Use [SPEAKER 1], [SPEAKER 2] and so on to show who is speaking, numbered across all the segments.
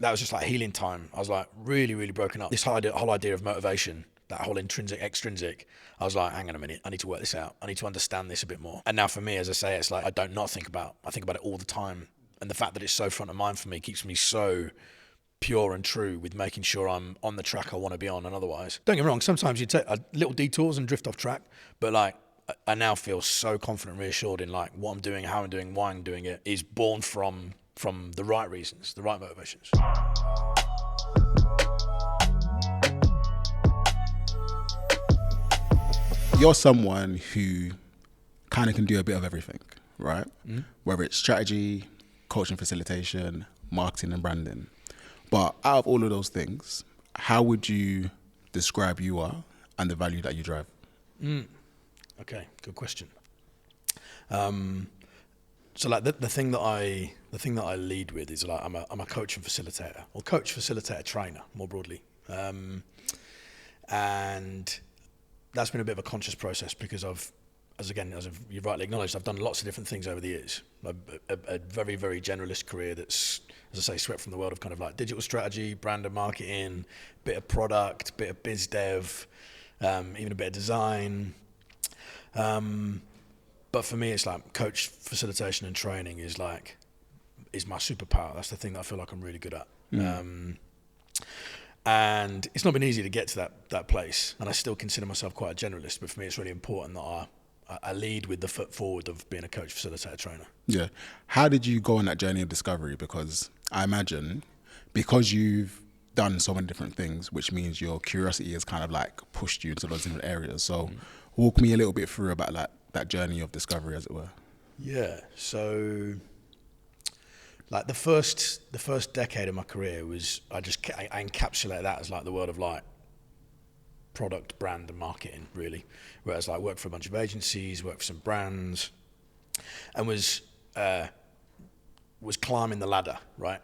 [SPEAKER 1] that was just like healing time. I was like really, really broken up. This whole idea of motivation, that whole intrinsic, extrinsic, I was like, hang on a minute, I need to work this out. I need to understand this a bit more. And now for me, as I say, it's like I don't not think about, I think about it all the time. And the fact that it's so front of mind for me keeps me so pure and true with making sure I'm on the track I want to be on. And otherwise, don't get me wrong, sometimes you take little detours and drift off track, but like I now feel so confident and reassured in like what I'm doing, how I'm doing, why I'm doing it is born from the right reasons, the right motivations.
[SPEAKER 2] You're someone who kind of can do a bit of everything, right? Mm-hmm. Whether it's strategy, coaching, facilitation, marketing and branding. But out of all of those things, how would you describe you are and the value that you drive?
[SPEAKER 1] Okay, good question. So like the thing that I lead with is like I'm a coach and facilitator, or coach, facilitator, trainer more broadly, and that's been a bit of a conscious process because as you rightly acknowledged, I've done lots of different things over the years. A very, very generalist career that's, as I say, swept from the world of kind of like digital strategy, brand and marketing, bit of product, bit of biz dev, even a bit of design. But for me, it's like coach, facilitation and training is my superpower. That's the thing that I feel like I'm really good at. And it's not been easy to get to that place. And I still consider myself quite a generalist, but for me, it's really important that I lead with the foot forward of being a coach, facilitator, trainer.
[SPEAKER 2] Yeah. How did you go on that journey of discovery? Because I imagine because you've done so many different things, which means your curiosity has kind of like pushed you into those different areas. So walk me a little bit through about like that journey of discovery, as it were.
[SPEAKER 1] Yeah. So like the first decade of my career was, I encapsulate that as like the world of like product, brand and marketing, really. Whereas like worked for a bunch of agencies, worked for some brands, and was climbing the ladder, right?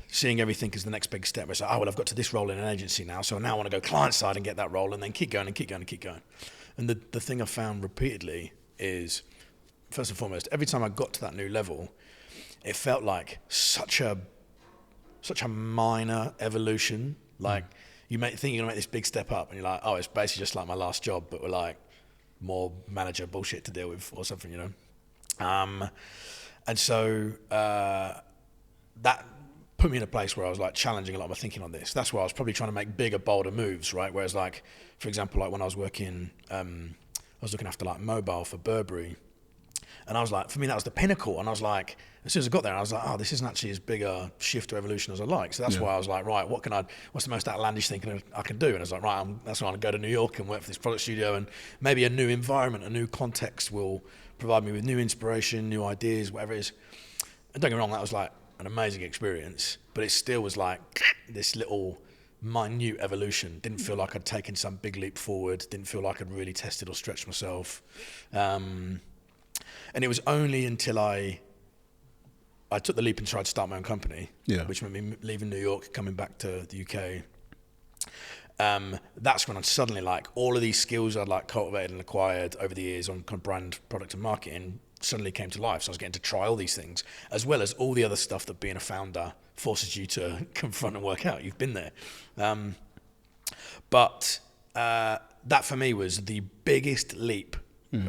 [SPEAKER 1] Seeing everything as the next big step. It's like, oh, well, I've got to this role in an agency now, so now I want to go client side and get that role, and then keep going and keep going and keep going. And the thing I found repeatedly is, first and foremost, every time I got to that new level, it felt like such a minor evolution. Like you think you're gonna make this big step up, and you're like, oh, it's basically just like my last job, but we're like more manager bullshit to deal with or something, you know. And so that put me in a place where I was like challenging a lot of my thinking on this. That's where I was probably trying to make bigger, bolder moves, right? Whereas like, for example, like when I was working, I was looking after like mobile for Burberry. And I was like, for me, that was the pinnacle. And I was like, as soon as I got there, I was like, oh, this isn't actually as big a shift or evolution as I like. So that's why I was like, right, what's the most outlandish thing I can do? And I was like, right, that's why I'm going to go to New York and work for this product studio, and maybe a new environment, a new context will provide me with new inspiration, new ideas, whatever it is. And don't get me wrong, that was like an amazing experience, but it still was like this little minute evolution. Didn't feel like I'd taken some big leap forward. Didn't feel like I'd really tested or stretched myself. And it was only until I took the leap and tried to start my own company, which meant me leaving New York, coming back to the UK. That's when I suddenly, like, all of these skills I'd like cultivated and acquired over the years on kind of brand, product and marketing suddenly came to life. So I was getting to try all these things, as well as all the other stuff that being a founder forces you to confront and work out. You've been there. But that for me was the biggest leap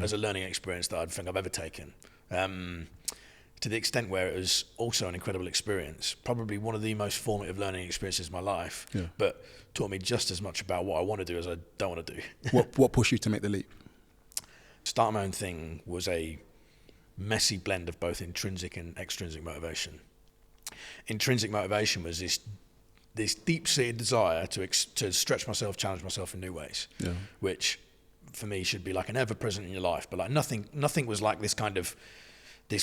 [SPEAKER 1] as a learning experience that I think I've ever taken. To the extent where it was also an incredible experience, probably one of the most formative learning experiences of my life, but taught me just as much about what I want to do as I don't want to do.
[SPEAKER 2] What pushed you to make the leap?
[SPEAKER 1] Start my own thing was a messy blend of both intrinsic and extrinsic motivation. Intrinsic motivation was this deep-seated desire to stretch myself, challenge myself in new ways, which for me should be like an ever-present in your life. But like nothing was like this kind of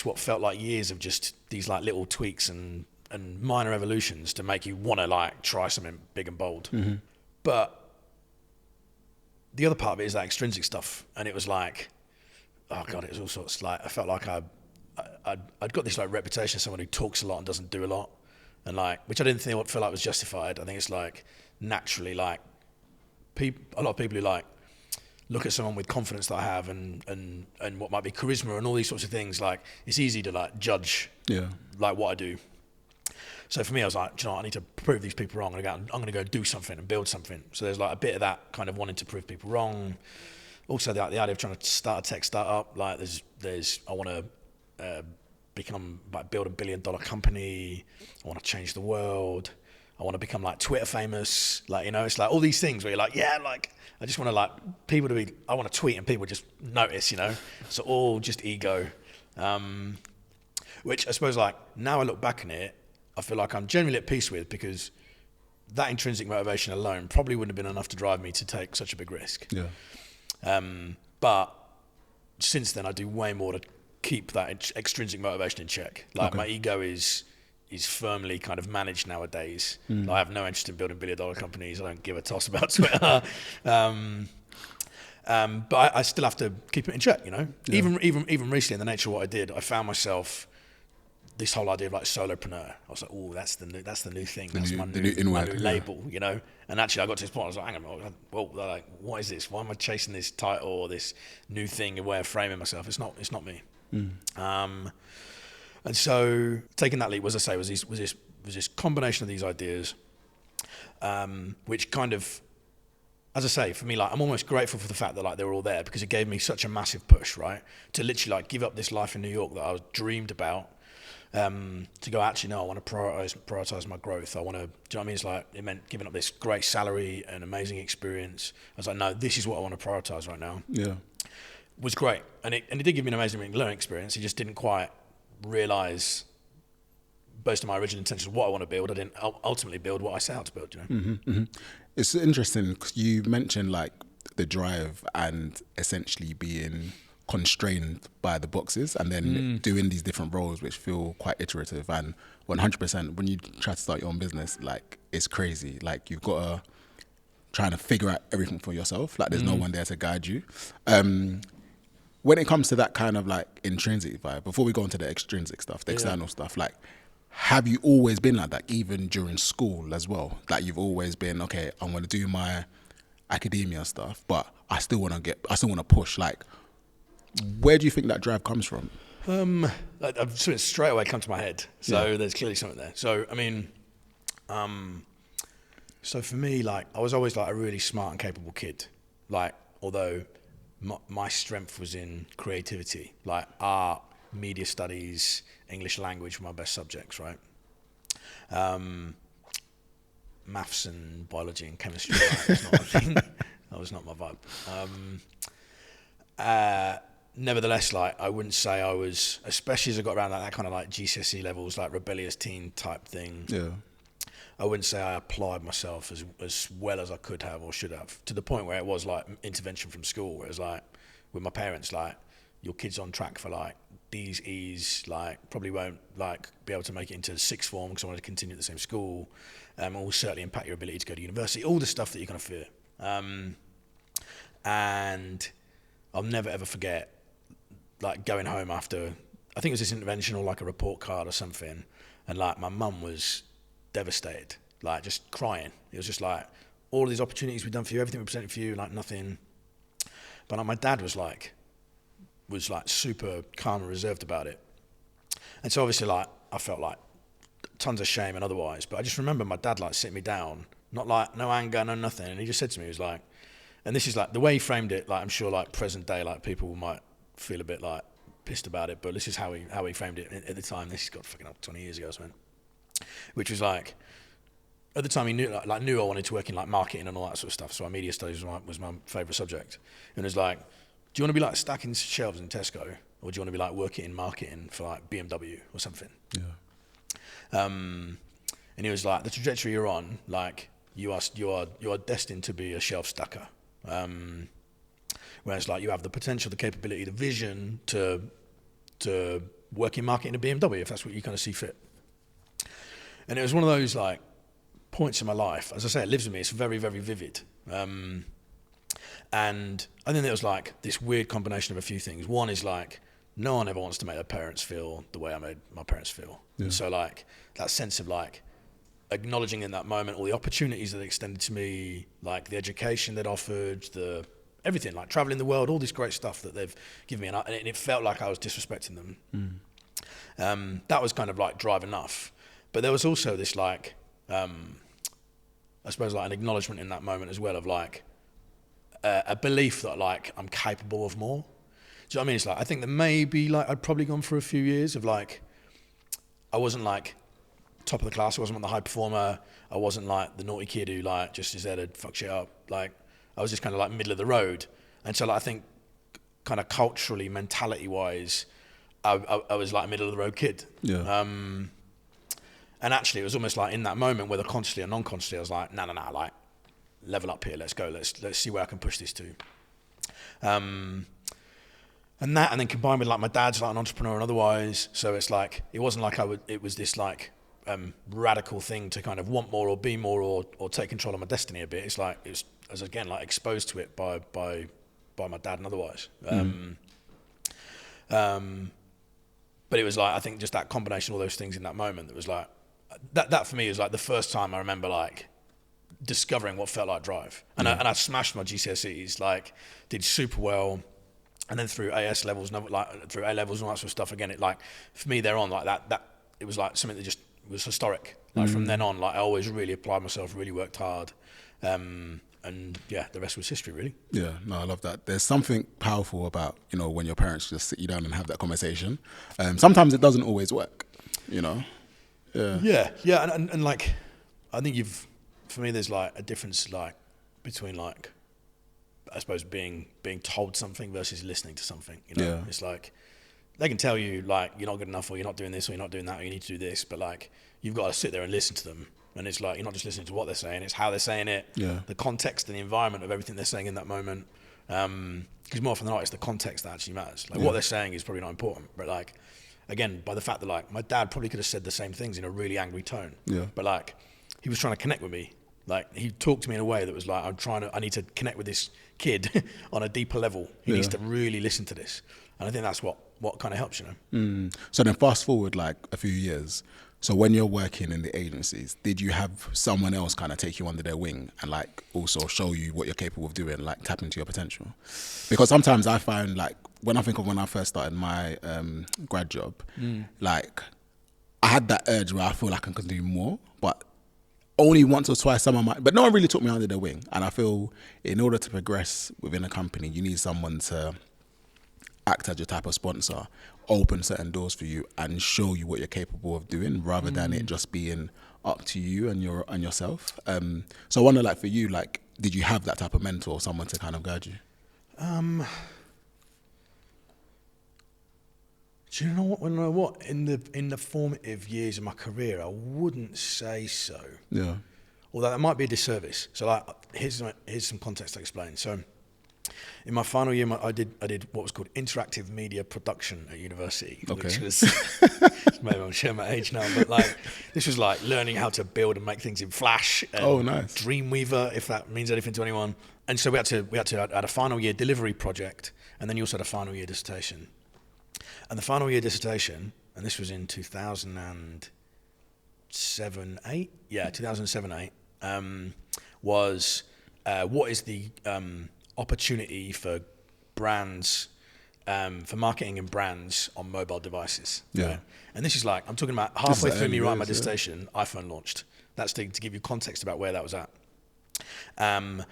[SPEAKER 1] what felt like years of just these like little tweaks and minor evolutions to make you want to like try something big and bold. Mm-hmm. But the other part of it is that extrinsic stuff, and it was like, oh god, it was all sorts. Like I felt like I'd got this like reputation of someone who talks a lot and doesn't do a lot, and like, which I didn't feel like was justified. I think it's like naturally like a lot of people who like look at someone with confidence that I have and what might be charisma and all these sorts of things, like it's easy to like judge like what I do. So for me, I was like, do you know what? I need to prove these people wrong. I'm gonna go do something and build something. So there's like a bit of that kind of wanting to prove people wrong. Also the idea of trying to start a tech startup. Like I want to build $1 billion company. I want to change the world. I want to become like Twitter famous. Like, you know, it's like all these things where you're like, yeah, like I just want to like people to be, I want to tweet and people just notice, you know. So all just ego. Which I suppose like now I look back on it, I feel like I'm genuinely at peace with, because that intrinsic motivation alone probably wouldn't have been enough to drive me to take such a big risk.
[SPEAKER 2] Yeah.
[SPEAKER 1] But since then I do way more to keep that extrinsic motivation in check. Like my ego is firmly kind of managed nowadays. Like, I have no interest in building $1 billion companies. I don't give a toss about Twitter. But I still have to keep it in check, you know. Yeah. Even recently in the nature of what I did, I found myself this whole idea of like solopreneur. I was like, oh, that's the new thing. That's my new label, you know. And actually, I got to this point. I was like, hang on, well, like, what is this? Why am I chasing this title or this new thing, a way of framing myself? It's not me. And so taking that leap, as I say, was this combination of these ideas, which kind of, as I say, for me, like I'm almost grateful for the fact that like they were all there, because it gave me such a massive push, right, to literally like give up this life in New York that I was dreamed about, to go, actually, no, I want to prioritize my growth. I want to, do you know what I mean? It's like, it meant giving up this great salary and amazing experience. I was like, no, this is what I want to prioritize right now.
[SPEAKER 2] Yeah.
[SPEAKER 1] It was great. And it did give me an amazing learning experience. It just didn't quite realize, based on my original intention of what I want to build, I didn't ultimately build what I set out to build, you know?
[SPEAKER 2] Mm-hmm, mm-hmm. It's interesting because you mentioned like the drive and essentially being constrained by the boxes and then doing these different roles which feel quite iterative, and 100% when you try to start your own business, like it's crazy. Like you've got to trying to figure out everything for yourself. Like there's no one there to guide you. When it comes to that kind of like intrinsic vibe, before we go into the extrinsic stuff, the external stuff, like have you always been like that, even during school as well? Like you've always been, okay, I'm going to do my academia stuff, but I still want to push. Like, where do you think that drive comes from?
[SPEAKER 1] I've straight away come to my head. So there's clearly something there. So, I mean, so for me, like I was always like a really smart and capable kid. Like, although my strength was in creativity, like art, media studies, English language were my best subjects, right? Maths and biology and chemistry was not a thing. That was not my vibe. Nevertheless, like I wouldn't say I was, especially as I got around like that kind of like GCSE levels, like rebellious teen type thing.
[SPEAKER 2] Yeah.
[SPEAKER 1] I wouldn't say I applied myself as well as I could have or should have, to the point where it was like intervention from school, where it was like with my parents, like your kid's on track for like D's, E's, like probably won't like be able to make it into sixth form because I want to continue at the same school, will certainly impact your ability to go to university, all the stuff that you kind of fear. And I'll never ever forget like going home after, I think it was this intervention or like a report card or something, and like my mum was devastated, like just crying. It was just like all of these opportunities we've done for you, everything we presented for you, like nothing. But like my dad was like super calm and reserved about it. And so obviously like I felt like tons of shame and otherwise, but I just remember my dad like sitting me down, not like no anger, no nothing, and he just said to me, he was like, and this is like the way he framed it, like I'm sure like present day like people might feel a bit like pissed about it, but this is how he framed it at the time. This has got fucking up 20 years ago or something. Which was like, at the time he knew I wanted to work in like marketing and all that sort of stuff. So media studies was my favourite subject. And it was like, do you want to be like stacking shelves in Tesco, or do you want to be like working in marketing for like BMW or something?
[SPEAKER 2] Yeah.
[SPEAKER 1] And he was like, the trajectory you're on, like you are destined to be a shelf stacker. Whereas like you have the potential, the capability, the vision to work in marketing at BMW if that's what you kind of see fit. And it was one of those like points in my life. As I say, it lives with me. It's very, very vivid. And I think it was like this weird combination of a few things. One is like, no one ever wants to make their parents feel the way I made my parents feel. Yeah. So like that sense of like acknowledging in that moment all the opportunities that extended to me, like the education that offered, the everything, like traveling the world, all this great stuff that they've given me, and it felt like I was disrespecting them. That was kind of like drive enough. But there was also this like, I suppose like an acknowledgement in that moment as well of like a belief that like I'm capable of more. Do you know what I mean? It's like, I think that maybe like I'd probably gone for a few years of like, I wasn't like top of the class, I wasn't the high performer, I wasn't like the naughty kid who like just is there to fuck shit up. Like I was just kind of like middle of the road. And so like, I think kind of culturally, mentality wise, I was like a middle of the road kid.
[SPEAKER 2] Yeah.
[SPEAKER 1] And actually it was almost like in that moment, whether consciously or non-consciously, I was like, no, like level up here, let's go, let's see where I can push this to. And then combined with like my dad's like an entrepreneur and otherwise, so it's like it wasn't like it was this like radical thing to kind of want more or be more or take control of my destiny a bit. It's like I was again like exposed to it by my dad and otherwise. But it was like, I think just that combination of all those things in that moment that was like that for me was like the first time I remember like discovering what felt like drive. And I smashed my GCSEs, like did super well. And then through AS levels, like through A levels and all that sort of stuff, again, it like, for me there on, like that it was like something that just was historic. Like from then on, like I always really applied myself, really worked hard. And yeah, the rest was history really.
[SPEAKER 2] Yeah, no, I love that. There's something powerful about, you know, when your parents just sit you down and have that conversation. Sometimes it doesn't always work, you know? Yeah.
[SPEAKER 1] Yeah. And like, I think for me, there's like a difference like between like, I suppose being told something versus listening to something, you know. It's like they can tell you like you're not good enough or you're not doing this or you're not doing that or you need to do this, but like you've got to sit there and listen to them. And it's like you're not just listening to what they're saying, it's how they're saying it, the context and the environment of everything they're saying in that moment. Because more often than not, it's the context that actually matters. Like what they're saying is probably not important, but like again, by the fact that like my dad probably could have said the same things in a really angry tone, but like he was trying to connect with me. Like he talked to me in a way that was like, I need to connect with this kid on a deeper level. He needs to really listen to this. And I think that's what kind of helps, you know.
[SPEAKER 2] So then fast forward like a few years. So when you're working in the agencies, did you have someone else kind of take you under their wing and like also show you what you're capable of doing, like tap into your potential? Because sometimes I find like, when I think of when I first started my grad job, like I had that urge where I feel like I can do more, but only once or twice but no one really took me under their wing. And I feel in order to progress within a company, you need someone to act as your type of sponsor, open certain doors for you and show you what you're capable of doing rather than it just being up to you and yourself. So I wonder, like for you, like, did you have that type of mentor, someone to kind of guide you?
[SPEAKER 1] Do you know what? In the formative years of my career, I wouldn't say so.
[SPEAKER 2] Yeah.
[SPEAKER 1] Although that might be a disservice. So like, here's some context to explain. So in my final year, I did what was called interactive media production at university, which was maybe I'm showing my age now, but like this was like learning how to build and make things in Flash. And
[SPEAKER 2] nice.
[SPEAKER 1] Dreamweaver, if that means anything to anyone. And so we had to add a final year delivery project, and then you also had a final year dissertation. And the final year dissertation, and this was in 2007-8, was what is the opportunity for brands, for marketing and brands on mobile devices.
[SPEAKER 2] Yeah.
[SPEAKER 1] Right? And this is like, I'm talking about halfway through me writing my dissertation, iPhone launched. That's to give you context about where that was at. And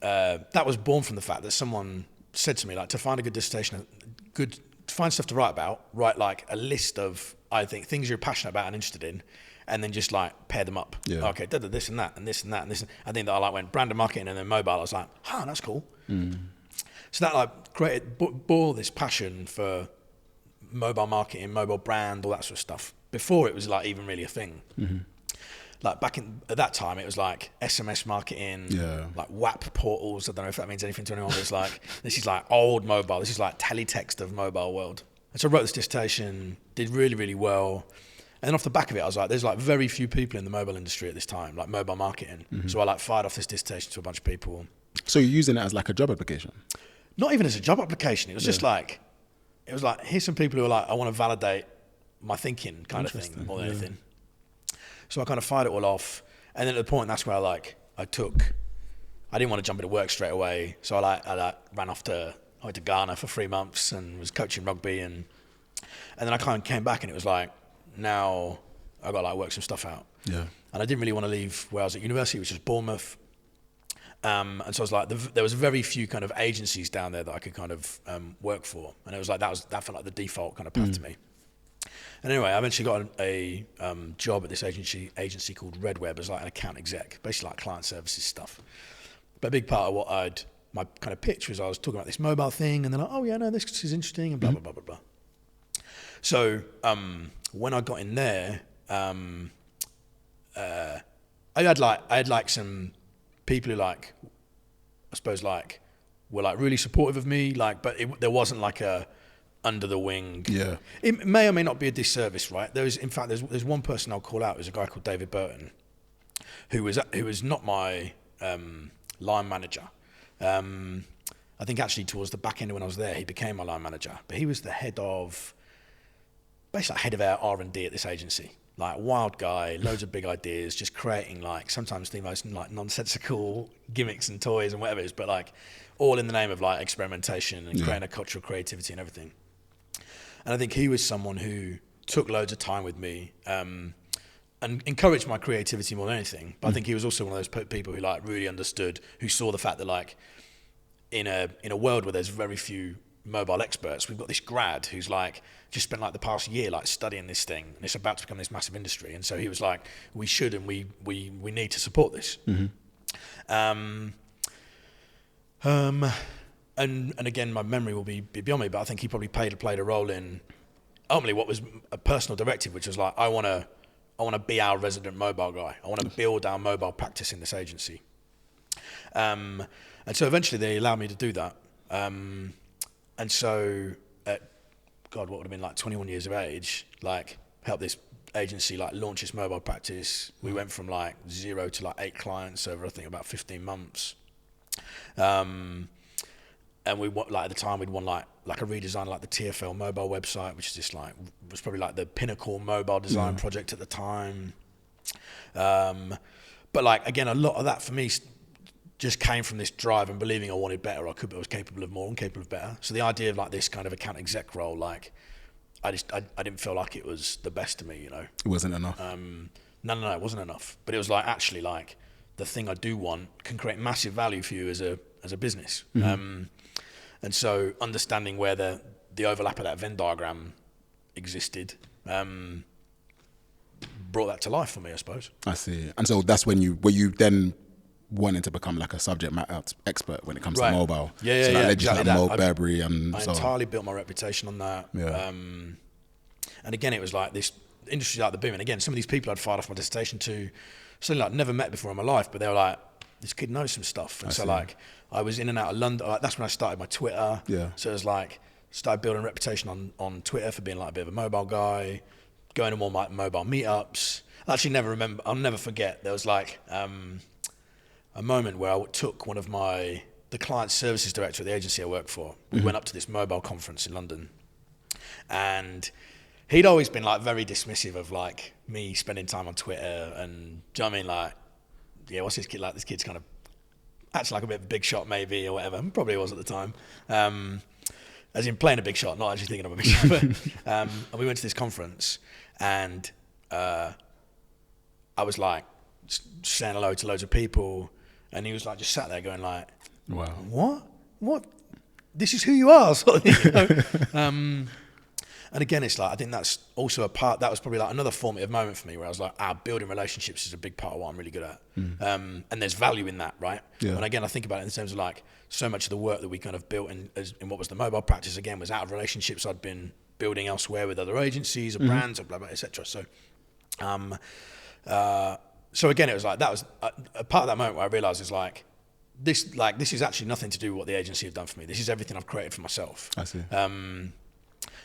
[SPEAKER 1] that was born from the fact that someone said to me, like, to find a good dissertation, to find stuff to write about, write like a list of, I think, things you're passionate about and interested in, and then just like pair them up.
[SPEAKER 2] Yeah.
[SPEAKER 1] Okay, this and that and this and that and this. I think that I like went brand and marketing and then mobile. I was like, that's cool. So that like bore this passion for mobile marketing, mobile brand, all that sort of stuff. Before it was like even really a thing. Like at that time, it was like SMS marketing, like WAP portals. I don't know if that means anything to anyone, but it's like, this is like old mobile. This is like teletext of mobile world. And so I wrote this dissertation, did really, really well. And then off the back of it, I was like, there's like very few people in the mobile industry at this time, like mobile marketing. So I like fired off this dissertation to a bunch of people.
[SPEAKER 2] So you're using it as like a job application?
[SPEAKER 1] Not even as a job application. It was just like, here's some people who are like, I want to validate my thinking kind of thing more than anything. So I kind of fired it all off. And then at the point, that's where I took I didn't want to jump into work straight away. So I ran off I went to Ghana for 3 months and was coaching rugby, and then I kind of came back and it was like, now I got to like work some stuff out.
[SPEAKER 2] Yeah.
[SPEAKER 1] And I didn't really want to leave where I was at university, which was Bournemouth. And so I was like, there was very few kind of agencies down there that I could kind of work for. And it was like, that felt like the default kind of path to me. And anyway, I eventually got a job at this agency called Red Web as like an account exec, basically like client services stuff. But a big part of what my kind of pitch was I was talking about this mobile thing, and they're like, oh yeah, no, this is interesting, and blah, blah, blah, blah, blah. So when I got in there, I had like some people who like, I suppose like, were like really supportive of me, like, but there wasn't like a under the wing.
[SPEAKER 2] Yeah.
[SPEAKER 1] It may or may not be a disservice, right? There's one person I'll call out. There's a guy called David Burton, who was not my line manager. I think actually towards the back end when I was there, he became my line manager. But he was the head of our R&D at this agency. Like wild guy, loads of big ideas, just creating like sometimes the most like nonsensical gimmicks and toys and whatever it is, but like all in the name of like experimentation and creating a culture of creativity and everything. And I think he was someone who took loads of time with me and encouraged my creativity more than anything. But I think he was also one of those people who like really understood, who saw the fact that like in a world where there's very few mobile experts, we've got this grad who's like just spent like the past year like studying this thing, and it's about to become this massive industry. And so he was like, we should and we need to support this. And again, my memory will be beyond me, but I think he probably played a role in ultimately what was a personal directive, which was like, I want to be our resident mobile guy. I want to build our mobile practice in this agency. And so eventually they allowed me to do that. And so at, God, what would have been like 21 years of age, like helped this agency like launch its mobile practice. We went from like 0 to like 8 clients over I think about 15 months. And we like at the time we'd won like a redesign of like the TFL mobile website, which is just like was probably like the pinnacle mobile design project at the time. But like again, a lot of that for me just came from this drive and believing I wanted better. I was capable of more and capable of better. So the idea of like this kind of account exec role, like I didn't feel like it was the best to me, you know.
[SPEAKER 2] It wasn't enough.
[SPEAKER 1] No, it wasn't enough. But it was like actually like the thing I do want can create massive value for you as a business. And so understanding where the overlap of that Venn diagram existed brought that to life for me, I suppose.
[SPEAKER 2] I see. And so that's when you then wanted to become like a subject matter expert when it comes to mobile.
[SPEAKER 1] Yeah,
[SPEAKER 2] so
[SPEAKER 1] yeah,
[SPEAKER 2] exactly that. Burberry and
[SPEAKER 1] I
[SPEAKER 2] so
[SPEAKER 1] entirely built my reputation on that.
[SPEAKER 2] Yeah.
[SPEAKER 1] And again, it was like this industry's like the boom. And again, some of these people I'd fired off my dissertation to, something like never met before in my life, but they were like, this kid knows some stuff. And like I was in and out of London. Like, that's when I started my Twitter.
[SPEAKER 2] Yeah.
[SPEAKER 1] So it was like started building a reputation on Twitter for being like a bit of a mobile guy, going to more like mobile meetups. I'll never forget. There was like a moment where I took one of the client services director at the agency I worked for. We went up to this mobile conference in London, and he'd always been like very dismissive of like me spending time on Twitter, and do you know what I mean? Like, yeah, what's this kid like? This kid's kind of acting like a bit of a big shot maybe or whatever. Probably was at the time. As in playing a big shot, not actually thinking of a big shot. But, and we went to this conference, and I was like saying hello to loads of people, and he was like just sat there going like,
[SPEAKER 2] wow,
[SPEAKER 1] what? This is who you are, sort of thing, you know? And again, it's like I think that's also a part. That was probably like another formative moment for me, where I was like, building relationships is a big part of what I'm really good at, and there's value in that, right?
[SPEAKER 2] Yeah.
[SPEAKER 1] And again, I think about it in terms of like so much of the work that we kind of built in what was the mobile practice again was out of relationships I'd been building elsewhere with other agencies or brands or blah blah, etc. So, so again, it was like that was a part of that moment where I realised is like this is actually nothing to do with what the agency have done for me. This is everything I've created for myself.
[SPEAKER 2] I see.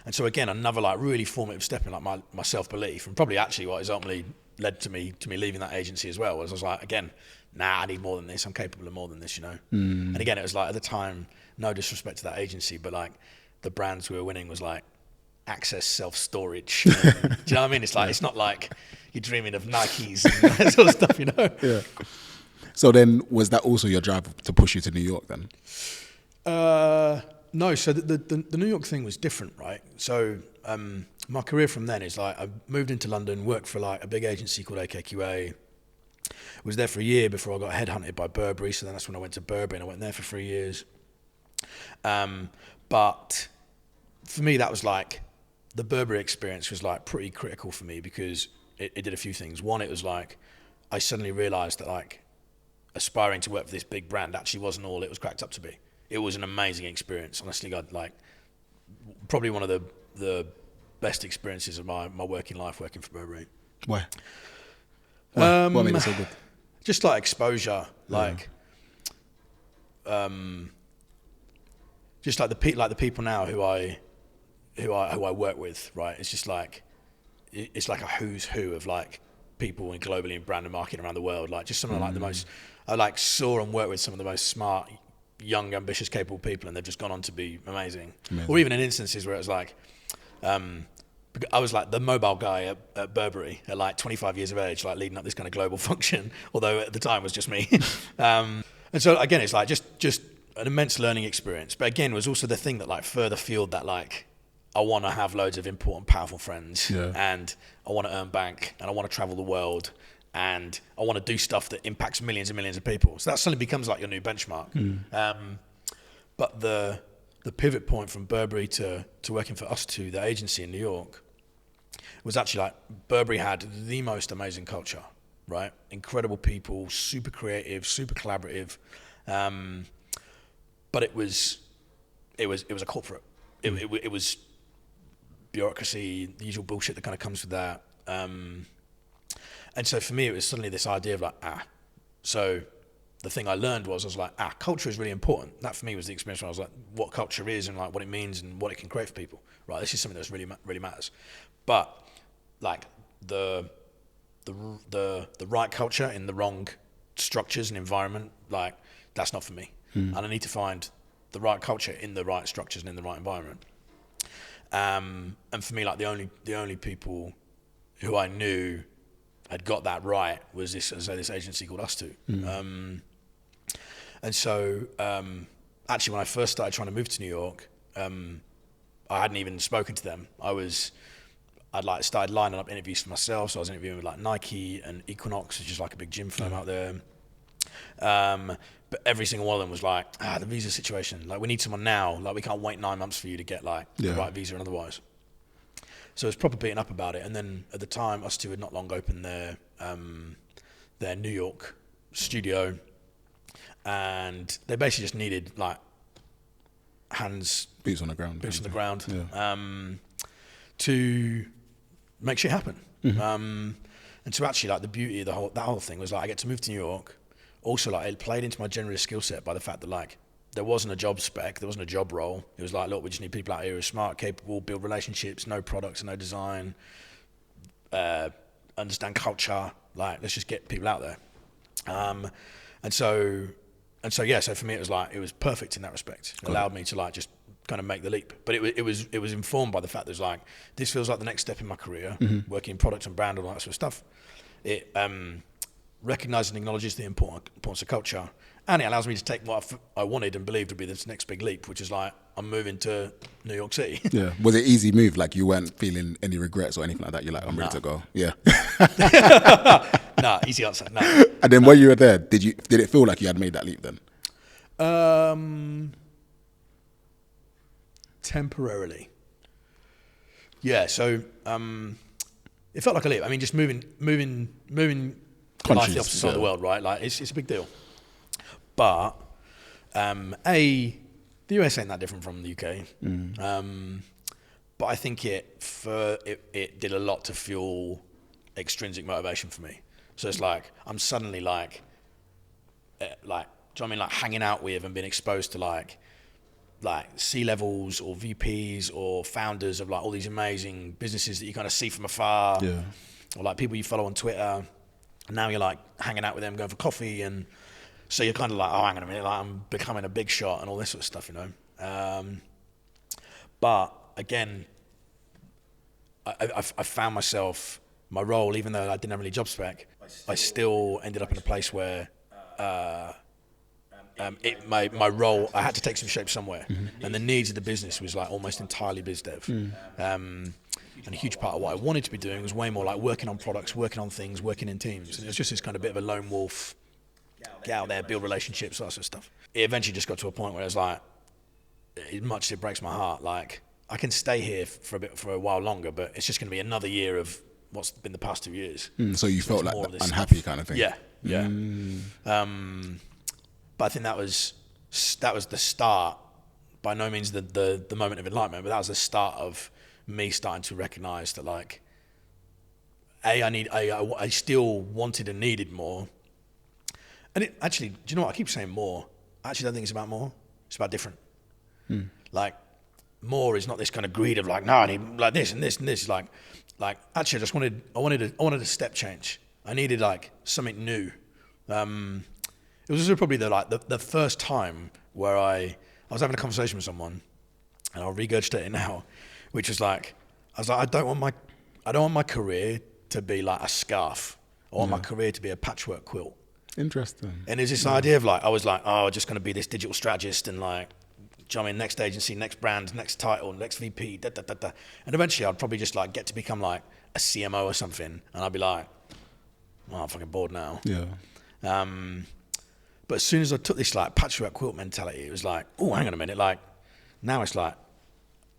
[SPEAKER 1] And so again, another like really formative step in like my self-belief, and probably actually what has ultimately led to me leaving that agency as well, was I was like, again, I need more than this. I'm capable of more than this, you know. And again, it was like at the time, no disrespect to that agency, but like the brands we were winning was like Access self-storage. Do you know what I mean? It's like it's not like you're dreaming of Nikes and that sort of stuff, you know.
[SPEAKER 2] Yeah. So then, was that also your drive to push you to New York then?
[SPEAKER 1] No, so the New York thing was different, right? So my career from then is like I moved into London, worked for like a big agency called AKQA. Was there for a year before I got headhunted by Burberry. So then that's when I went to Burberry, and I went there for 3 years. But for me, that was like the Burberry experience was like pretty critical for me because it did a few things. One, it was like I suddenly realised that like aspiring to work for this big brand actually wasn't all it was cracked up to be. It was an amazing experience. Honestly, God, like probably one of the best experiences of my working life working for Burberry.
[SPEAKER 2] Why? What made it so good?
[SPEAKER 1] Just like exposure, like just like the people now who I work with, right? It's just like it's like a who's who of like people globally in brand and marketing around the world. Like just some of like the most I like saw and worked with some of the most smart, young, ambitious, capable people, and they've just gone on to be amazing. Or even in instances where it was like I was like the mobile guy at Burberry at like 25 years of age, like leading up this kind of global function, although at the time it was just me. And so again, it's like just an immense learning experience. But again, it was also the thing that like further fueled that like I want to have loads of important, powerful friends, and I want to earn bank, and I want to travel the world, and I want to do stuff that impacts millions and millions of people. So that suddenly becomes like your new benchmark. But the pivot point from Burberry to working for us two, the agency in New York, was actually like Burberry had the most amazing culture, right? Incredible people, super creative, super collaborative, but it was a corporate. It was bureaucracy, the usual bullshit that kind of comes with that. And so for me, it was suddenly this idea of like, so the thing I learned was, I was like, culture is really important. That for me was the experience where I was like, what culture is and like what it means and what it can create for people. Right, this is something that's really matters. But like the right culture in the wrong structures and environment, like that's not for me. And I need to find the right culture in the right structures and in the right environment. And for me, like the only people who I knew had got that right was this agency called Us Two. And so actually when I first started trying to move to New York, I hadn't even spoken to them. I'd like started lining up interviews for myself. So I was interviewing with like Nike and Equinox, which is like a big gym firm out there. But every single one of them was like, the visa situation. Like we need someone now. Like we can't wait 9 months for you to get like the right visa and otherwise. So it was proper beating up about it. And then at the time, Us Two had not long opened their New York studio, and they basically just needed like
[SPEAKER 2] boots on the ground,
[SPEAKER 1] to make shit happen. And so actually, like the beauty of that whole thing was like I get to move to New York. Also, like it played into my generalist skill set by the fact that like there wasn't a job spec, there wasn't a job role. It was like, look, we just need people out here who are smart, capable, build relationships, no products, no design, understand culture. Like, let's just get people out there. And so for me, it was perfect in that respect. It allowed me to like just kind of make the leap. But it was informed by the fact that it was like, this feels like the next step in my career, working in product and brand and all that sort of stuff. It recognises and acknowledges the importance of culture. And it allows me to take what I wanted and believed would be this next big leap, which is like, I'm moving to New York City.
[SPEAKER 2] Yeah. Was it easy move? Like you weren't feeling any regrets or anything like that? You're like, I'm ready to go. Yeah.
[SPEAKER 1] Nah, easy answer. No.
[SPEAKER 2] And then when you were there, did it feel like you had made that leap then?
[SPEAKER 1] Temporarily. Yeah. So it felt like a leap. I mean, just moving to life the opposite side of the world, right? Like it's a big deal. But the US ain't that different from the UK. But I think it did a lot to fuel extrinsic motivation for me. So it's like I'm suddenly like do you know what I mean? Like hanging out with and being exposed to like C-levels or VPs or founders of like all these amazing businesses that you kind of see from afar.
[SPEAKER 2] Yeah.
[SPEAKER 1] Or like people you follow on Twitter. And now you're like hanging out with them, going for coffee, and so you're kind of like, oh, hang on a minute, like I'm becoming a big shot and all this sort of stuff, you know. But again, I found myself, my role, even though I didn't have any job spec, I still ended up in a place where my role, I had to take some shape somewhere, and the needs of the business was like almost entirely biz dev. And a huge part of what I wanted to be doing was way more like working on products, working on things, working in teams. And it was just this kind of bit of a lone wolf, get out there, build relationships, that sort of stuff. It eventually just got to a point where I was like, as much as it breaks my heart, like I can stay here for a while longer, but it's just going to be another year of what's been the past 2 years.
[SPEAKER 2] So you felt like unhappy
[SPEAKER 1] stuff.
[SPEAKER 2] kind of thing.
[SPEAKER 1] Yeah. But I think that was the start. By no means the moment of enlightenment, but that was the start of me starting to recognise that, like, I still wanted and needed more. And it actually, do you know what? I keep saying more. I actually don't think it's about more. It's about different. Like, more is not this kind of greed of like, no, I need like this and this and this. Like actually, I wanted a step change. I needed like something new. It was also probably the first time where I was having a conversation with someone, and I'll regurgitate it now, which was like, I was like, I don't want my career to be like a scarf. I want my career to be a patchwork quilt.
[SPEAKER 2] Interesting.
[SPEAKER 1] And there's this idea of like, I was like, oh, just going to be this digital strategist and like, do you know what I mean, next agency, next brand, next title, next VP, da da da da. And eventually I'd probably just like get to become like a CMO or something, and I'd be like, oh, I'm fucking bored now.
[SPEAKER 2] Yeah.
[SPEAKER 1] But as soon as I took this like patchwork quilt mentality, it was like, oh, hang on a minute, like now it's like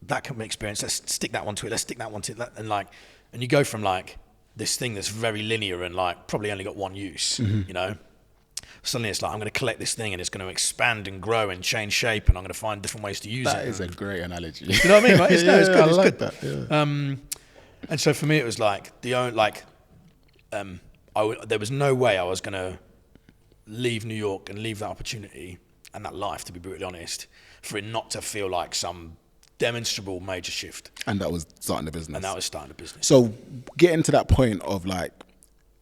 [SPEAKER 1] that company experience. Let's stick that one to it. Let's stick that one to it. And you go from like this thing that's very linear and like probably only got one use, you know. Suddenly it's like, I'm going to collect this thing and it's going to expand and grow and change shape, and I'm going to find different ways to use it.
[SPEAKER 2] That is a great analogy.
[SPEAKER 1] You know what I mean? Right? It's good.
[SPEAKER 2] I
[SPEAKER 1] It's
[SPEAKER 2] like
[SPEAKER 1] good.
[SPEAKER 2] that. Yeah.
[SPEAKER 1] And so for me, it was like there was no way I was going to leave New York and leave that opportunity and that life, to be brutally honest, for it not to feel like some demonstrable major shift.
[SPEAKER 2] And that was starting the business. So getting to that point of like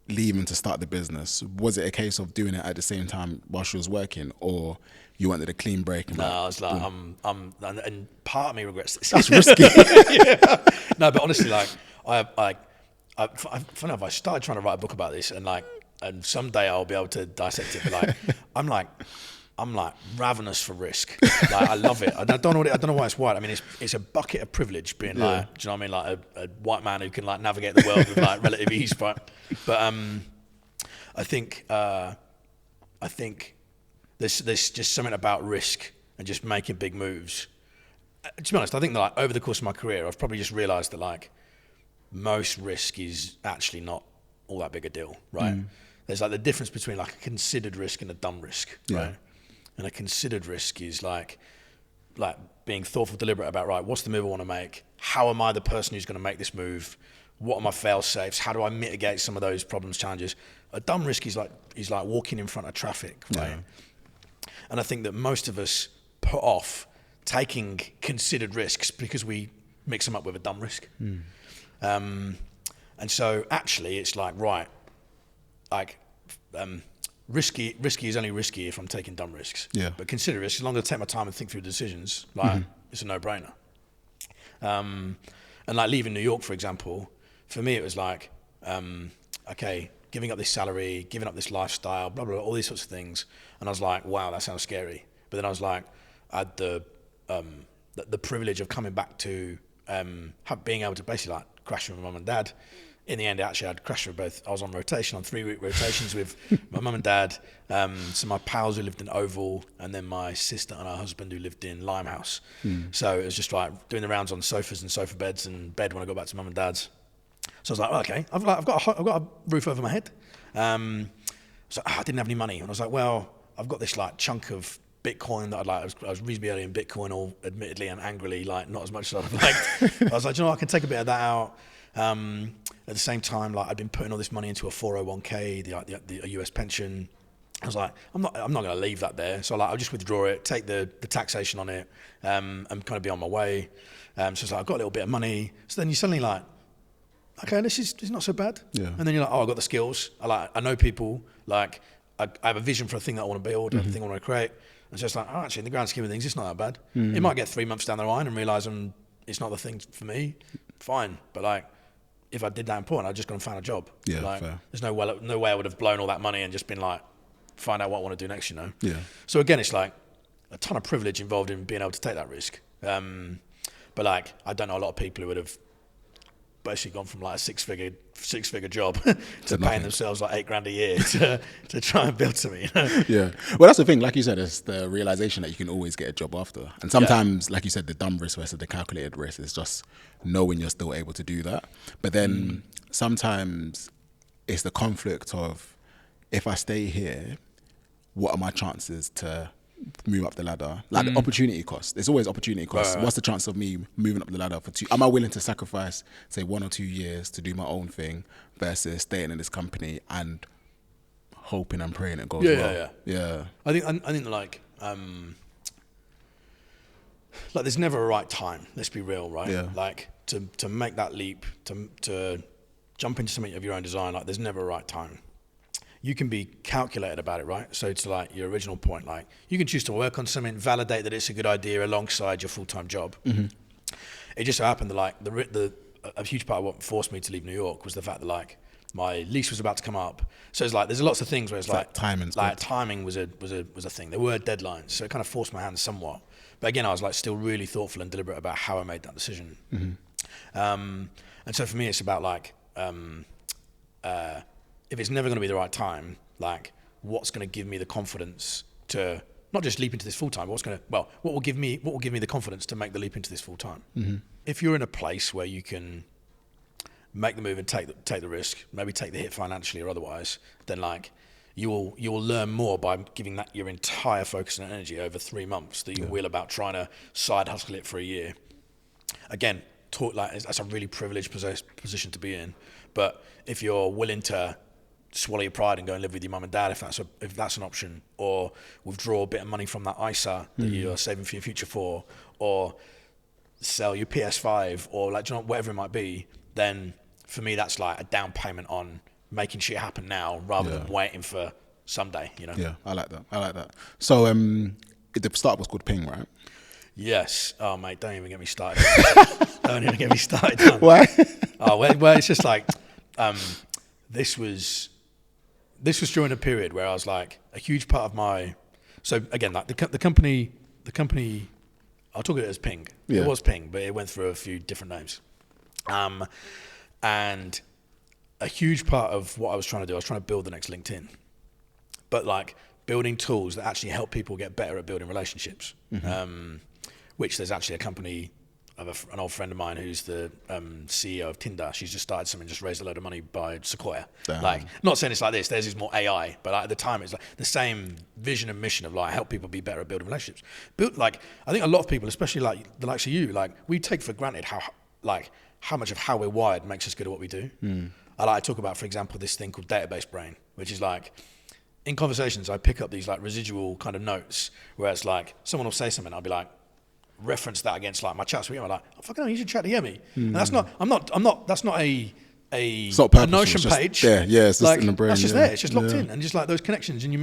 [SPEAKER 2] leaving to start the business, was it a case of doing it at the same time while she was working, or you wanted a clean break? And
[SPEAKER 1] no, I was like, and part of me regrets this.
[SPEAKER 2] That's risky.
[SPEAKER 1] Yeah. No, but honestly, like, funny enough, I started trying to write a book about this, and someday I'll be able to dissect it. But like, I'm like ravenous for risk. Like, I love it. I don't know why it's white. I mean, it's a bucket of privilege being like, do you know what I mean? Like a white man who can like navigate the world with like relative ease, right? But I think there's just something about risk and just making big moves. To be honest, I think that like over the course of my career, I've probably just realised that like most risk is actually not all that big a deal, right? There's like the difference between like a considered risk and a dumb risk, right? And a considered risk is like being thoughtful, deliberate about, right, what's the move I want to make? How am I the person who's going to make this move? What are my fail safes? How do I mitigate some of those problems, challenges? A dumb risk is like walking in front of traffic, right? Yeah. And I think that most of us put off taking considered risks because we mix them up with a dumb risk. And so actually it's like, right, like, risky is only risky if I'm taking dumb risks. Yeah. But consider risk, as long as I take my time and think through decisions, like it's a no-brainer. And like leaving New York, for example, for me it was like, okay, giving up this salary, giving up this lifestyle, blah, blah, blah, all these sorts of things. And I was like, wow, that sounds scary. But then I was like, I had the privilege of coming back to being able to basically like crash with my mum and dad. In the end, actually, I'd crashed with both. I was on rotation, on 3-week rotations with my mum and dad, so my pals who lived in Oval, and then my sister and her husband who lived in Limehouse. So it was just like doing the rounds on sofas and sofa beds and bed when I got back to mum and dad's. So I was like, oh, okay, I've got a roof over my head. So I didn't have any money, and I was like, well, I've got this like chunk of Bitcoin that I was reasonably early in Bitcoin, all admittedly and angrily, like not as much as I'd liked. I was like, you know what, I can take a bit of that out. At the same time, like I'd been putting all this money into a 401k, the US pension. I was like, I'm not going to leave that there. So like, I'll just withdraw it, take the taxation on it, and kind of be on my way. So it's like, I've got a little bit of money. So then you suddenly like, okay, this is not so bad. Yeah. And then you're like, oh, I've got the skills. I know people. Like, I have a vision for a thing that I want to build, a thing I want to create. And so it's like, oh, actually, in the grand scheme of things, it's not that bad. It might get 3 months down the line and realise it's not the thing for me. Fine, but like, if I did that important, I'd just gone and found a job. Yeah, like, fair. There's no way I would have blown all that money and just been like, find out what I want to do next, you know?
[SPEAKER 2] Yeah.
[SPEAKER 1] So again, it's like a ton of privilege involved in being able to take that risk. But like, I don't know a lot of people who would have basically gone from like a six figure job to paying themselves like $8,000 a year to try and build something, you know?
[SPEAKER 2] Yeah. Well, that's the thing. Like you said, it's the realization that you can always get a job after. And sometimes, like you said, the dumb risk versus the calculated risk is just knowing you're still able to do that. But then sometimes it's the conflict of, if I stay here, what are my chances to move up the ladder? Like the opportunity cost. There's always opportunity cost.
[SPEAKER 1] Right.
[SPEAKER 2] What's the chance of me moving up the ladder for 2? Am I willing to sacrifice, say, 1 or 2 years to do my own thing versus staying in this company and hoping and praying it goes well? Yeah.
[SPEAKER 1] I think like there's never a right time. Let's be real, right?
[SPEAKER 2] Yeah.
[SPEAKER 1] Like to make that leap, to jump into something of your own design. Like there's never a right time. You can be calculated about it, right? So to like your original point, like you can choose to work on something, validate that it's a good idea alongside your full-time job. It just so happened that like a huge part of what forced me to leave New York was the fact that like my lease was about to come up. So it's like there's lots of things where it's like
[SPEAKER 2] timing
[SPEAKER 1] was a thing. There were deadlines, so it kind of forced my hand somewhat. But again, I was like still really thoughtful and deliberate about how I made that decision. And so for me, it's about like if it's never going to be the right time, like what's going to give me the confidence to not just leap into this full time, but what will give me the confidence to make the leap into this full time? If you're in a place where you can make the move and take the risk, maybe take the hit financially or otherwise, then like you will learn more by giving that your entire focus and energy over 3 months that you will about trying to side hustle it for a year. Again, that's a really privileged position to be in. But if you're willing to swallow your pride and go and live with your mum and dad, if that's an option, or withdraw a bit of money from that ISA that you're saving for your future for, or sell your PS5, or like, whatever it might be, then for me that's like a down payment on making shit happen now rather than waiting for someday, you know?
[SPEAKER 2] Yeah, I like that. So the startup was called Ping, right?
[SPEAKER 1] Yes. Oh mate, don't even get me started. Don't even get me started.
[SPEAKER 2] Why?
[SPEAKER 1] Well, it's just like this was during a period where I was like a huge part of my. So again, like the company, I'll talk about it as Ping.
[SPEAKER 2] Yeah.
[SPEAKER 1] It was Ping, but it went through a few different names. And a huge part of what I was trying to do, I was trying to build the next LinkedIn, but like building tools that actually help people get better at building relationships. Which there's actually a company of an old friend of mine who's the CEO of Tinder. She's just started something, just raised a load of money by Sequoia.
[SPEAKER 2] Damn.
[SPEAKER 1] Like, not saying it's like this, theirs is more AI, but like at the time it's like the same vision and mission of like help people be better at building relationships. Like, I think a lot of people, especially like the likes of you, like we take for granted how much of how we're wired makes us good at what we do. I like to talk about, for example, this thing called database brain, which is like, in conversations, I pick up these like residual kind of notes where it's like, someone will say something, I'll be like, reference that against like my chats with you. I'm like, oh, fucking hell, you should chat to hear me. And that's not a Notion page.
[SPEAKER 2] Yeah, it's just
[SPEAKER 1] like,
[SPEAKER 2] in the brain.
[SPEAKER 1] That's just there. It's just locked in, and just like those connections, and you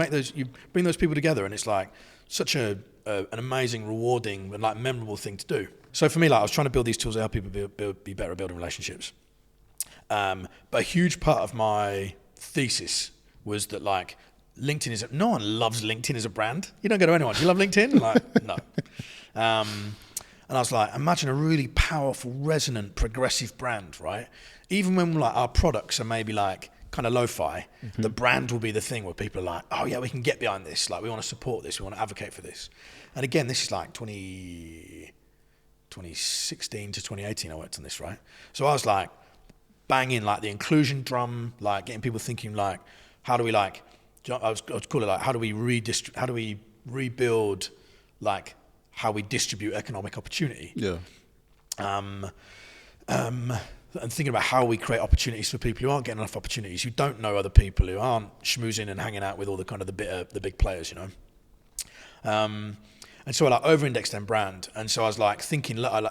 [SPEAKER 1] bring those people together, and it's like such an amazing, rewarding, and like memorable thing to do. So for me, like I was trying to build these tools that help people be better at building relationships. But a huge part of my thesis was that like LinkedIn no one loves LinkedIn as a brand. You don't go to anyone. Do you love LinkedIn? Like, no. And I was like, imagine a really powerful, resonant, progressive brand, right? Even when like our products are maybe like kind of lo-fi, the brand will be the thing where people are like, oh yeah, we can get behind this. Like we want to support this. We want to advocate for this. And again, this is like 2016 to 2018 I worked on this, right? So I was like banging like the inclusion drum, like getting people thinking like, how do we like, I was call it like, how do we rebuild like how we distribute economic opportunity.
[SPEAKER 2] Yeah.
[SPEAKER 1] And thinking about how we create opportunities for people who aren't getting enough opportunities, who don't know other people, who aren't schmoozing and hanging out with all the kind of the big players, you know. And so I like over-indexed on brand. And so I was like thinking, I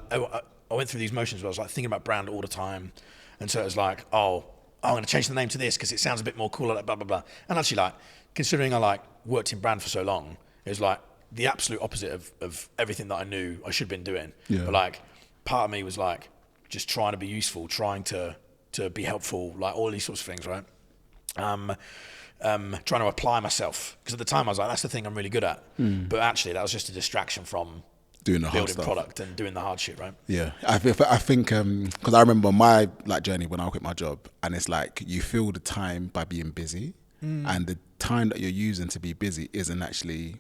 [SPEAKER 1] went through these motions where I was like thinking about brand all the time. And so it was like, I'm going to change the name to this because it sounds a bit more cool, like blah, blah, blah. And actually like, considering I like worked in brand for so long, it was like, the absolute opposite of everything that I knew I should have been doing. Yeah. But like part of me was like just trying to be useful, trying to be helpful, like all these sorts of things, right? trying to apply myself. Because at the time I was like, that's the thing I'm really good at. But actually that was just a distraction from
[SPEAKER 2] Doing the hard
[SPEAKER 1] building
[SPEAKER 2] stuff.
[SPEAKER 1] product and doing the hard shit, right?
[SPEAKER 2] Yeah, I think because I remember my like journey when I quit my job, and it's like you fill the time by being busy, and the time that you're using to be busy isn't actually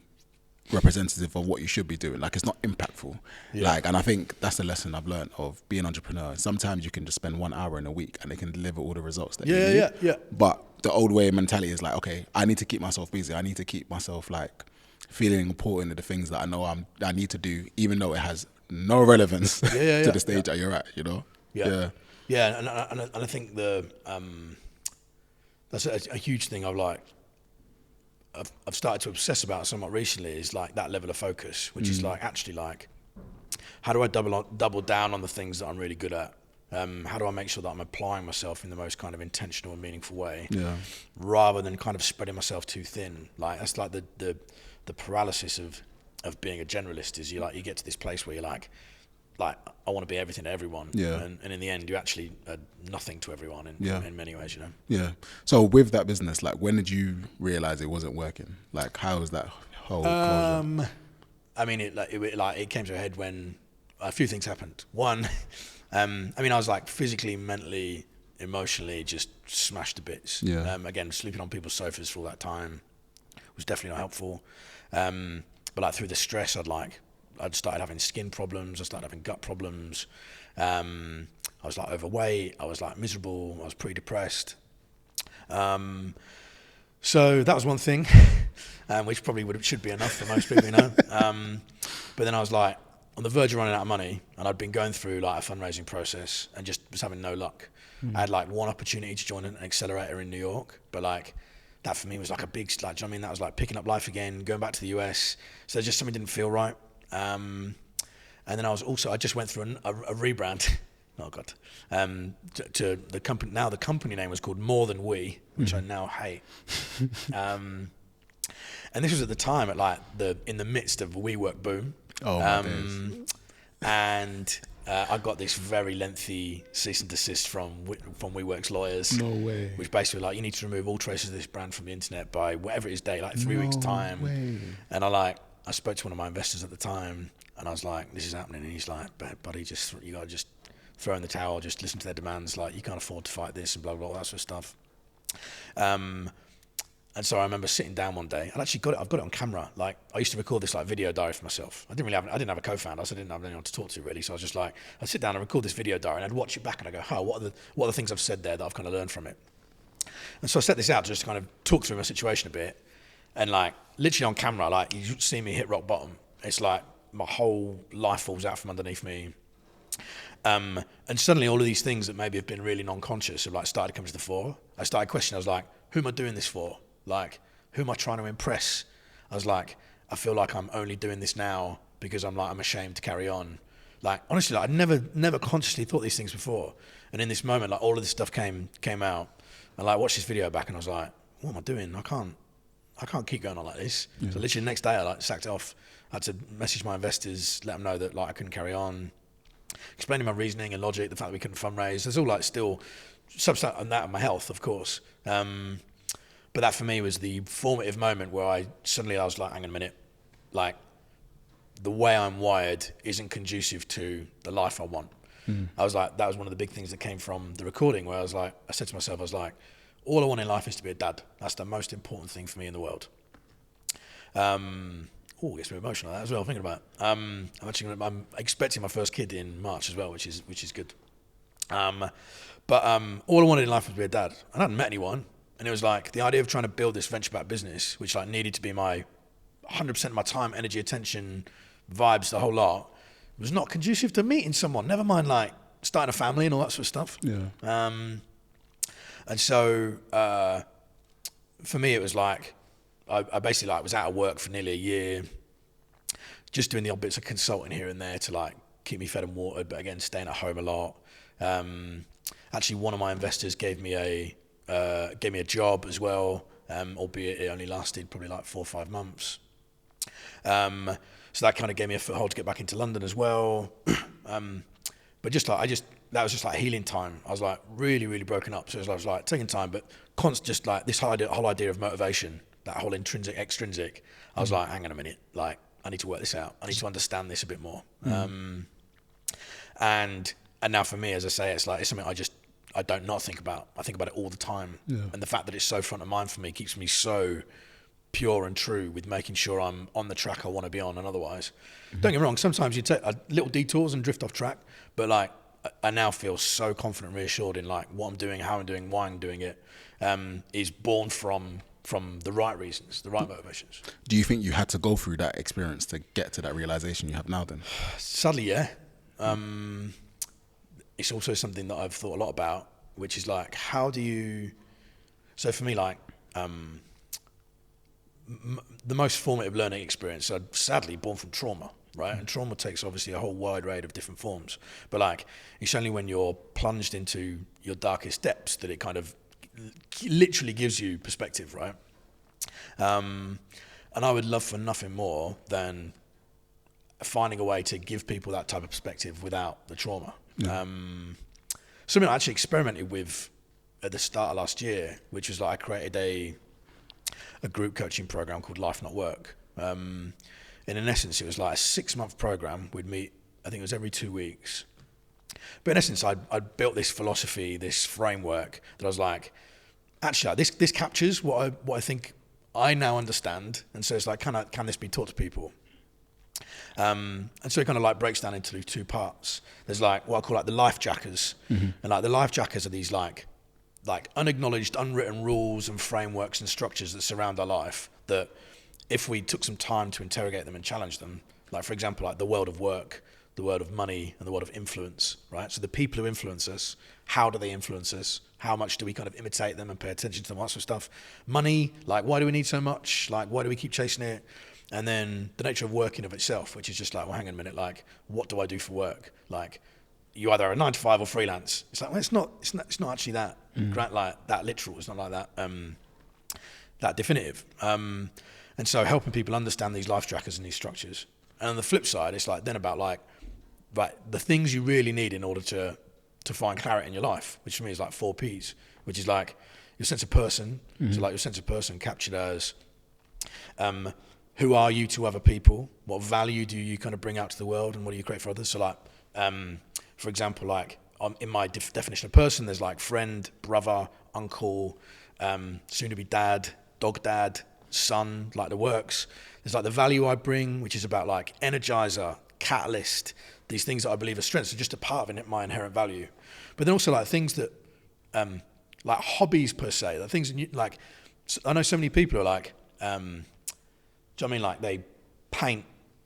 [SPEAKER 2] representative of what you should be doing. Like, it's not impactful.
[SPEAKER 1] Yeah.
[SPEAKER 2] Like, and I think that's the lesson I've learned of being an entrepreneur. Sometimes you can just spend 1 hour in a week and it can deliver all the results that you need.
[SPEAKER 1] Yeah.
[SPEAKER 2] But the old way mentality is like, okay, I need to keep myself busy. I need to keep myself like feeling important in the things that I know I need to do, even though it has no relevance to the stage that you're at, you know?
[SPEAKER 1] Yeah, and I think that's a huge thing I've started to obsess about somewhat recently, is like that level of focus, which is like actually like, how do I double down on the things that I'm really good at? How do I make sure that I'm applying myself in the most kind of intentional and meaningful way, rather than kind of spreading myself too thin? Like, that's like the paralysis of being a generalist, is you get to this place where you're like I want to be everything to everyone, and in the end you actually are nothing to everyone in many ways, you know.
[SPEAKER 2] Yeah. So with that business, like, when did you realize it wasn't working? Like, how was that whole closure?
[SPEAKER 1] I mean, it came to a head when a few things happened. One, I mean, I was like physically, mentally, emotionally just smashed to bits. Again, sleeping on people's sofas for all that time was definitely not helpful. But like through the stress, I'd started having skin problems. I started having gut problems. I was like overweight. I was like miserable. I was pretty depressed. So that was one thing, which probably should be enough for most people, you know. But then I was like on the verge of running out of money, and I'd been going through like a fundraising process and just was having no luck. I had like one opportunity to join an accelerator in New York, but like that for me was like a big, like, do you know what I mean? That was like picking up life again, going back to the US. So just something didn't feel right. And then I just went through a rebrand. Oh God. To the company. Now the company name was called More Than We, which I now hate. And this was at the time in the midst of a WeWork boom.
[SPEAKER 2] Oh my days.
[SPEAKER 1] And I got this very lengthy cease and desist from WeWork's lawyers.
[SPEAKER 2] No way.
[SPEAKER 1] Which basically like, you need to remove all traces of this brand from the internet by whatever it is date, like 3 weeks time.
[SPEAKER 2] Way.
[SPEAKER 1] And I spoke to one of my investors at the time, and I was like, this is happening. And he's like, buddy, you got to just throw in the towel, just listen to their demands. Like, you can't afford to fight this and blah, blah, blah, that sort of stuff. And so I remember sitting down one day, and actually I've got it on camera. Like, I used to record this like video diary for myself. I didn't have a co-founder, so I didn't have anyone to talk to really. So I was just like, I'd sit down and record this video diary, and I'd watch it back and I go, what are the things I've said there that I've kind of learned from it? And so I set this out to just kind of talk through my situation a bit. And like literally on camera, like you see me hit rock bottom. It's like my whole life falls out from underneath me. And suddenly all of these things that maybe have been really non-conscious have like started coming to the fore. I started questioning, I was like, who am I doing this for? Like, who am I trying to impress? I was like, I feel like I'm only doing this now because I'm ashamed to carry on. Like, honestly, like, I'd never consciously thought these things before. And in this moment, like all of this stuff came out. And like, I watched this video back and I was like, what am I doing? I can't keep going on like this. Yeah. So literally the next day I like sacked it off. I had to message my investors, let them know that like I couldn't carry on, explaining my reasoning and logic, the fact that we couldn't fundraise. There's all like still substance on that and my health, of course. But that for me was the formative moment where I was like, hang on a minute, like the way I'm wired isn't conducive to the life I want. I was like, that was one of the big things that came from the recording, where I said to myself, I was like, all I want in life is to be a dad. That's the most important thing for me in the world. It gets me emotional that as well, thinking about it. I'm expecting my first kid in March as well, which is good. But all I wanted in life was to be a dad. I hadn't met anyone, and it was like the idea of trying to build this venture-backed business, which like needed to be my 100% of my time, energy, attention, vibes, the whole lot, was not conducive to meeting someone. Never mind like starting a family and all that sort of stuff.
[SPEAKER 2] Yeah.
[SPEAKER 1] And so for me, it was like I basically like was out of work for nearly a year, just doing the odd bits of consulting here and there to like keep me fed and watered, but again staying at home a lot. Actually, one of my investors gave me a job as well, albeit it only lasted probably like 4 or 5 months. So that kind of gave me a foothold to get back into London as well. But But just like that was just like healing time. I was like really, really broken up. So I was like taking time, but constant, just like this whole idea of motivation, that whole intrinsic, extrinsic. I was like, hang on a minute, like I need to work this out. I need to understand this a bit more. And now for me, as I say, it's something I don't not think about. I think about it all the time.
[SPEAKER 2] Yeah.
[SPEAKER 1] And the fact that it's so front of mind for me keeps me so pure and true with making sure I'm on the track I want to be on. And otherwise, don't get me wrong, sometimes you take little detours and drift off track, but like I now feel so confident and reassured in like what I'm doing, how I'm doing, why I'm doing it, is born from the right reasons, the right motivations.
[SPEAKER 2] Do you think you had to go through that experience to get to that realization you have now then?
[SPEAKER 1] Sadly, yeah. It's also something that I've thought a lot about, which is like, how do you... So for me, like, the most formative learning experience are sadly born from trauma, right? And trauma takes obviously a whole wide range of different forms. But like, it's only when you're plunged into your darkest depths that it kind of literally gives you perspective, right? And I would love for nothing more than finding a way to give people that type of perspective without the trauma. Yeah. Something I actually experimented with at the start of last year, which was like I created a group coaching program called Life Not Work. And in essence, it was like a 6-month program. We'd meet, I think it was every 2 weeks. But in essence, I'd built this philosophy, this framework that I was like, actually, like, this captures what I think I now understand. And so it's like, can this be taught to people? And so it kind of like breaks down into 2 parts. There's like what I call like the life jackers. And like the life jackers are these like unacknowledged, unwritten rules and frameworks and structures that surround our life that if we took some time to interrogate them and challenge them, like for example, like the world of work, the world of money and the world of influence, right? So the people who influence us, how do they influence us? How much do we kind of imitate them and pay attention to them, that sort of stuff? Money, like why do we need so much? Like why do we keep chasing it? And then the nature of work in of itself, which is just like, well, hang on a minute, like, what do I do for work? Like, you either are a 9-to-5 or freelance. It's like, well, it's not actually that like that literal. It's not like that that definitive. And so helping people understand these life trackers and these structures. And on the flip side, it's like then about like the things you really need in order to find clarity in your life, which for me is like 4 Ps, which is like your sense of person. So like your sense of person captured as who are you to other people? What value do you kind of bring out to the world, and what do you create for others? So like, for example, like in my definition of person, there's like friend, brother, uncle, soon to be dad, dog dad, son, like the works. There's like the value I bring, which is about like energizer, catalyst, these things that I believe are strengths are just a part of my inherent value. But then also like things that, like hobbies per se, the things like, I know so many people are like, do you know what I mean? Like they paint,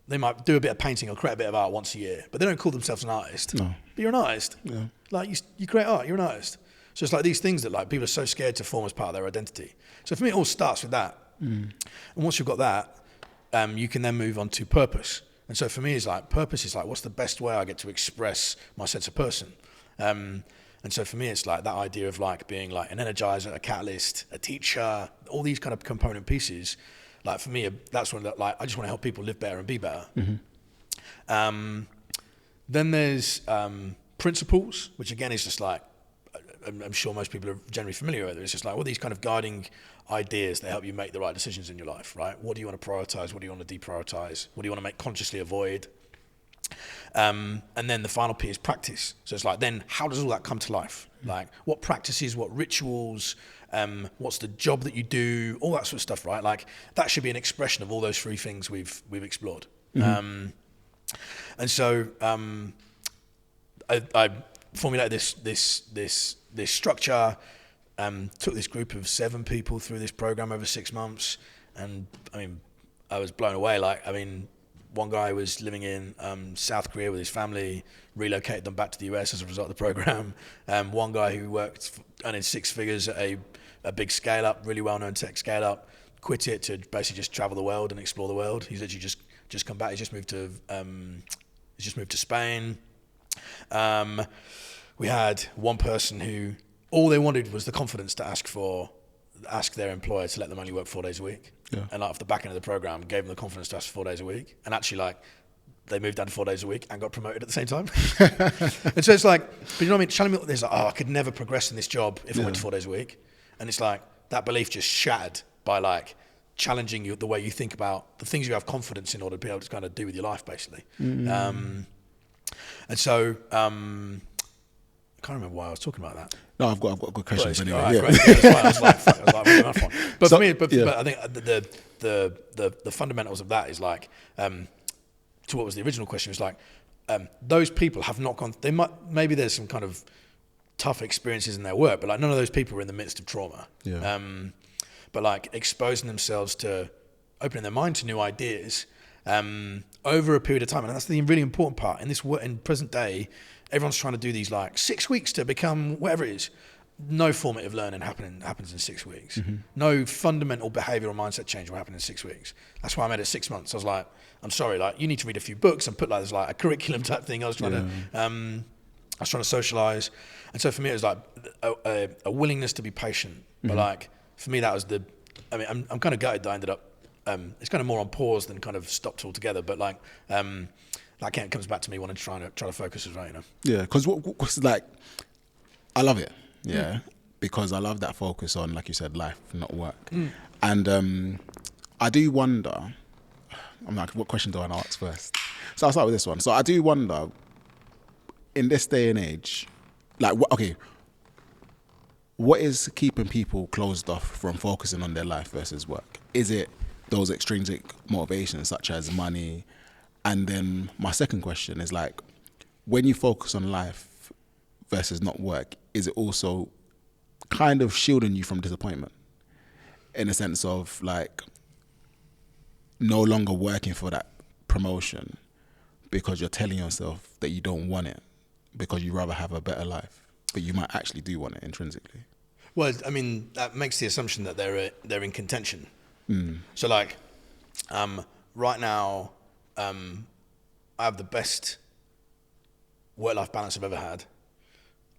[SPEAKER 1] they might do a bit of painting or create a bit of art once a year, but they don't call themselves an artist. No. But you're an artist. Yeah. Like you create art, you're an artist. So it's like these things that like people are so scared to form as part of their identity. So for me, it all starts with that. And once you've got that, you can then move on to purpose. And so for me, it's like purpose is like, what's the best way I get to express my sense of person? And so for me, it's like that idea of like being like an energizer, a catalyst, a teacher, all these kind of component pieces. Like for me, that's when like I just want to help people live better and be better. Then there's principles, which again is just like I'm sure most people are generally familiar with it. It's just like all these kind of guiding ideas that help you make the right decisions in your life, right? What do you want to prioritize? What do you want to deprioritize? What do you want to make consciously avoid? And then the final P is practice. So it's like, then how does all that come to life? Like what practices, what rituals, what's the job that you do, all that sort of stuff, right? Like that should be an expression of all those 3 things we've explored. And so I formulated this structure, took this group of 7 people through this program over 6 months, and I mean, I was blown away. Like, I mean, one guy was living in South Korea with his family, relocated them back to the US as a result of the program. One guy who worked earning 6 figures at a big scale up, really well-known tech scale up, quit it to basically just travel the world and explore the world. He's literally just come back. He's just moved to Spain. We had one person who all they wanted was the confidence to ask their employer to let them only work 4 days a week. Yeah. And like off the back end of the program, gave them the confidence to ask for 4 days a week. And actually, like they moved down to 4 days a week and got promoted at the same time. And so it's like, but you know what I mean? Telling me there's like, I could never progress in this job if I went to 4 days a week. And it's like, that belief just shattered by like challenging you the way you think about the things you have confidence in order to be able to kind of do with your life, basically. And so, I can't remember why I was talking about that.
[SPEAKER 2] No, I've got good questions anyway.
[SPEAKER 1] Right, great. Yeah, that's why I was like, really enough one. But
[SPEAKER 2] So,
[SPEAKER 1] for me, but I think the fundamentals of that is like, to what was the original question, was like, those people have not gone. Maybe there's some kind of tough experiences in their work, but like none of those people are in the midst of trauma.
[SPEAKER 2] Yeah.
[SPEAKER 1] But like exposing themselves to opening their mind to new ideas over a period of time, and that's the really important part in this in present day. Everyone's trying to do these like 6 weeks to become whatever it is. No formative learning happens in 6 weeks. No fundamental behavioural mindset change will happen in 6 weeks. That's why I made it 6 months. I was like, I'm sorry, like you need to read a few books and put like there's like a curriculum type thing. I was trying to socialise, and so for me it was like a willingness to be patient. But like for me that was I'm kind of gutted that I ended up. It's kind of more on pause than kind of stopped altogether. But like. That comes back to me wanting to try to focus as well, you know.
[SPEAKER 2] Yeah, because like, I love it. Yeah, because I love that focus on, like you said, life, not work. And I do wonder. I'm like, what question do I ask first? So I'll start with this one. So I do wonder, in this day and age, like, what is keeping people closed off from focusing on their life versus work? Is it those extrinsic motivations such as money? And then my second question is like, when you focus on life versus not work, is it also kind of shielding you from disappointment in a sense of like no longer working for that promotion because you're telling yourself that you don't want it because you rather have a better life, but you might actually do want it intrinsically?
[SPEAKER 1] Well, I mean, that makes the assumption that they're in contention. So like, right now, I have the best work-life balance I've ever had,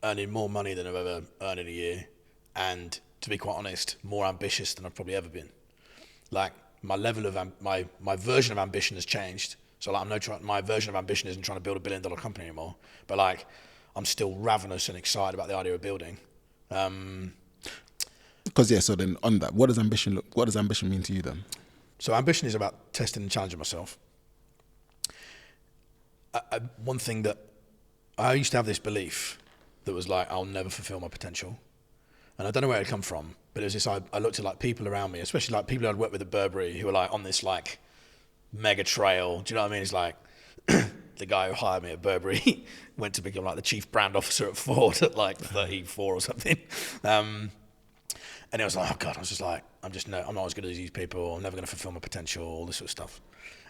[SPEAKER 1] earning more money than I've ever earned in a year, and to be quite honest, more ambitious than I've probably ever been. Like my level of my version of ambition has changed. So like my version of ambition isn't trying to build $1 billion company anymore, but like I'm still ravenous and excited about the idea of building.
[SPEAKER 2] Because so then on that, what does ambition mean to you then?
[SPEAKER 1] So ambition is about testing and challenging myself. One thing that I used to have this belief that was like, I'll never fulfill my potential. And I don't know where it come from, but it was this, I looked at like people around me, especially like people I'd worked with at Burberry who were like on this like mega trail. Do you know what I mean? It's like the guy who hired me at Burberry went to become like the chief brand officer at Ford at like 34 or something. And it was like, oh God, I was just like, I'm not as good as these people. I'm never going to fulfill my potential, all this sort of stuff.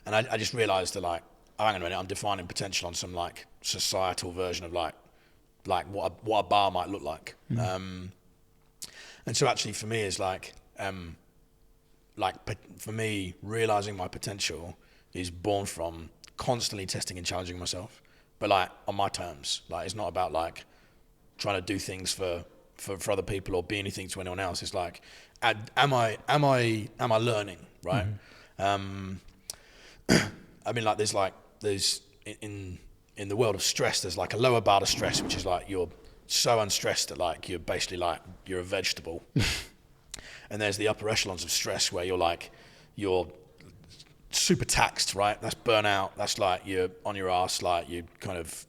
[SPEAKER 1] And I just realized that like, oh, hang on a minute, I'm defining potential on some like societal version of like what a bar might look like. And so actually for me is like for me, realizing my potential is born from constantly testing and challenging myself, but like on my terms. Like it's not about like trying to do things for other people or be anything to anyone else. It's like, am I learning, right? I mean, like there's in the world of stress, there's like a lower bar to stress, which is like you're so unstressed that like you're basically like you're a vegetable. And there's the upper echelons of stress where you're super taxed, right? That's burnout. That's like you're on your ass, like you kind of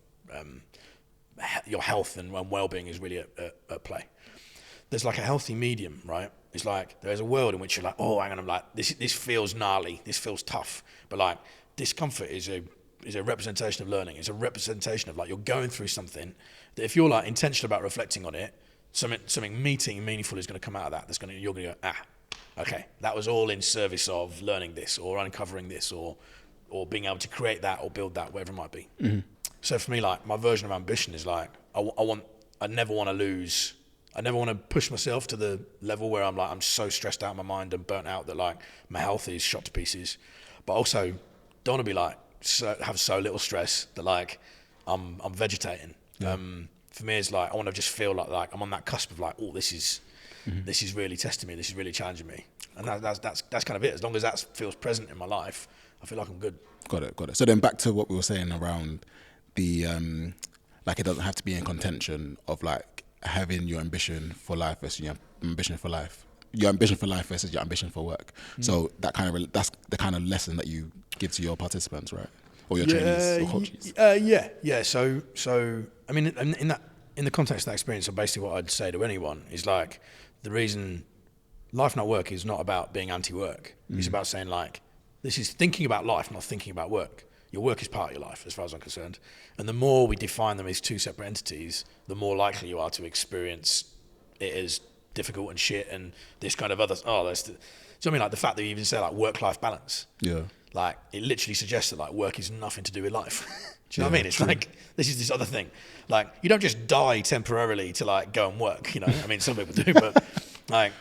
[SPEAKER 1] your health and well-being is really at play. There's like a healthy medium, right? It's like there's a world in which you're like, oh, hang on, I'm like this feels gnarly, this feels tough, but like discomfort is a representation of learning. It's a representation of like you're going through something that if you're like intentional about reflecting on it, something meaningful is going to come out of that. You're going to go, okay, that was all in service of learning this or uncovering this or being able to create that or build that, whatever it might be. Mm-hmm. So for me, like my version of ambition is like I never want to lose. I never want to push myself to the level where I'm so stressed out in my mind and burnt out that like my health is shot to pieces. But also don't want to be like have so little stress that like I'm vegetating. Yeah. For me, it's like I want to just feel like I'm on that cusp of like, oh, this is this is really testing me, this is really challenging me. And that's kind of it. As long as that feels present in my life, I feel like I'm good.
[SPEAKER 2] Got it. So then back to what we were saying around the, like it doesn't have to be in contention of like having your ambition for life versus your ambition for life. Your ambition for life versus your ambition for work. So that's the kind of lesson that you give to your participants, right? Or your trainees or coaches.
[SPEAKER 1] Yeah. So I mean, in the context of that experience, so basically what I'd say to anyone is like, the reason life not work is not about being anti-work. It's about saying like, this is thinking about life, not thinking about work. Your work is part of your life, as far as I'm concerned. And the more we define them as two separate entities, the more likely you are to experience it as difficult and shit and this kind of other, do you know what I mean? Like the fact that you even say like work-life balance.
[SPEAKER 2] Yeah.
[SPEAKER 1] Like it literally suggests that like work is nothing to do with life. Do you know what I mean? It's true. Like, this is this other thing. Like you don't just die temporarily to like go and work, you know? I mean, some people do, but like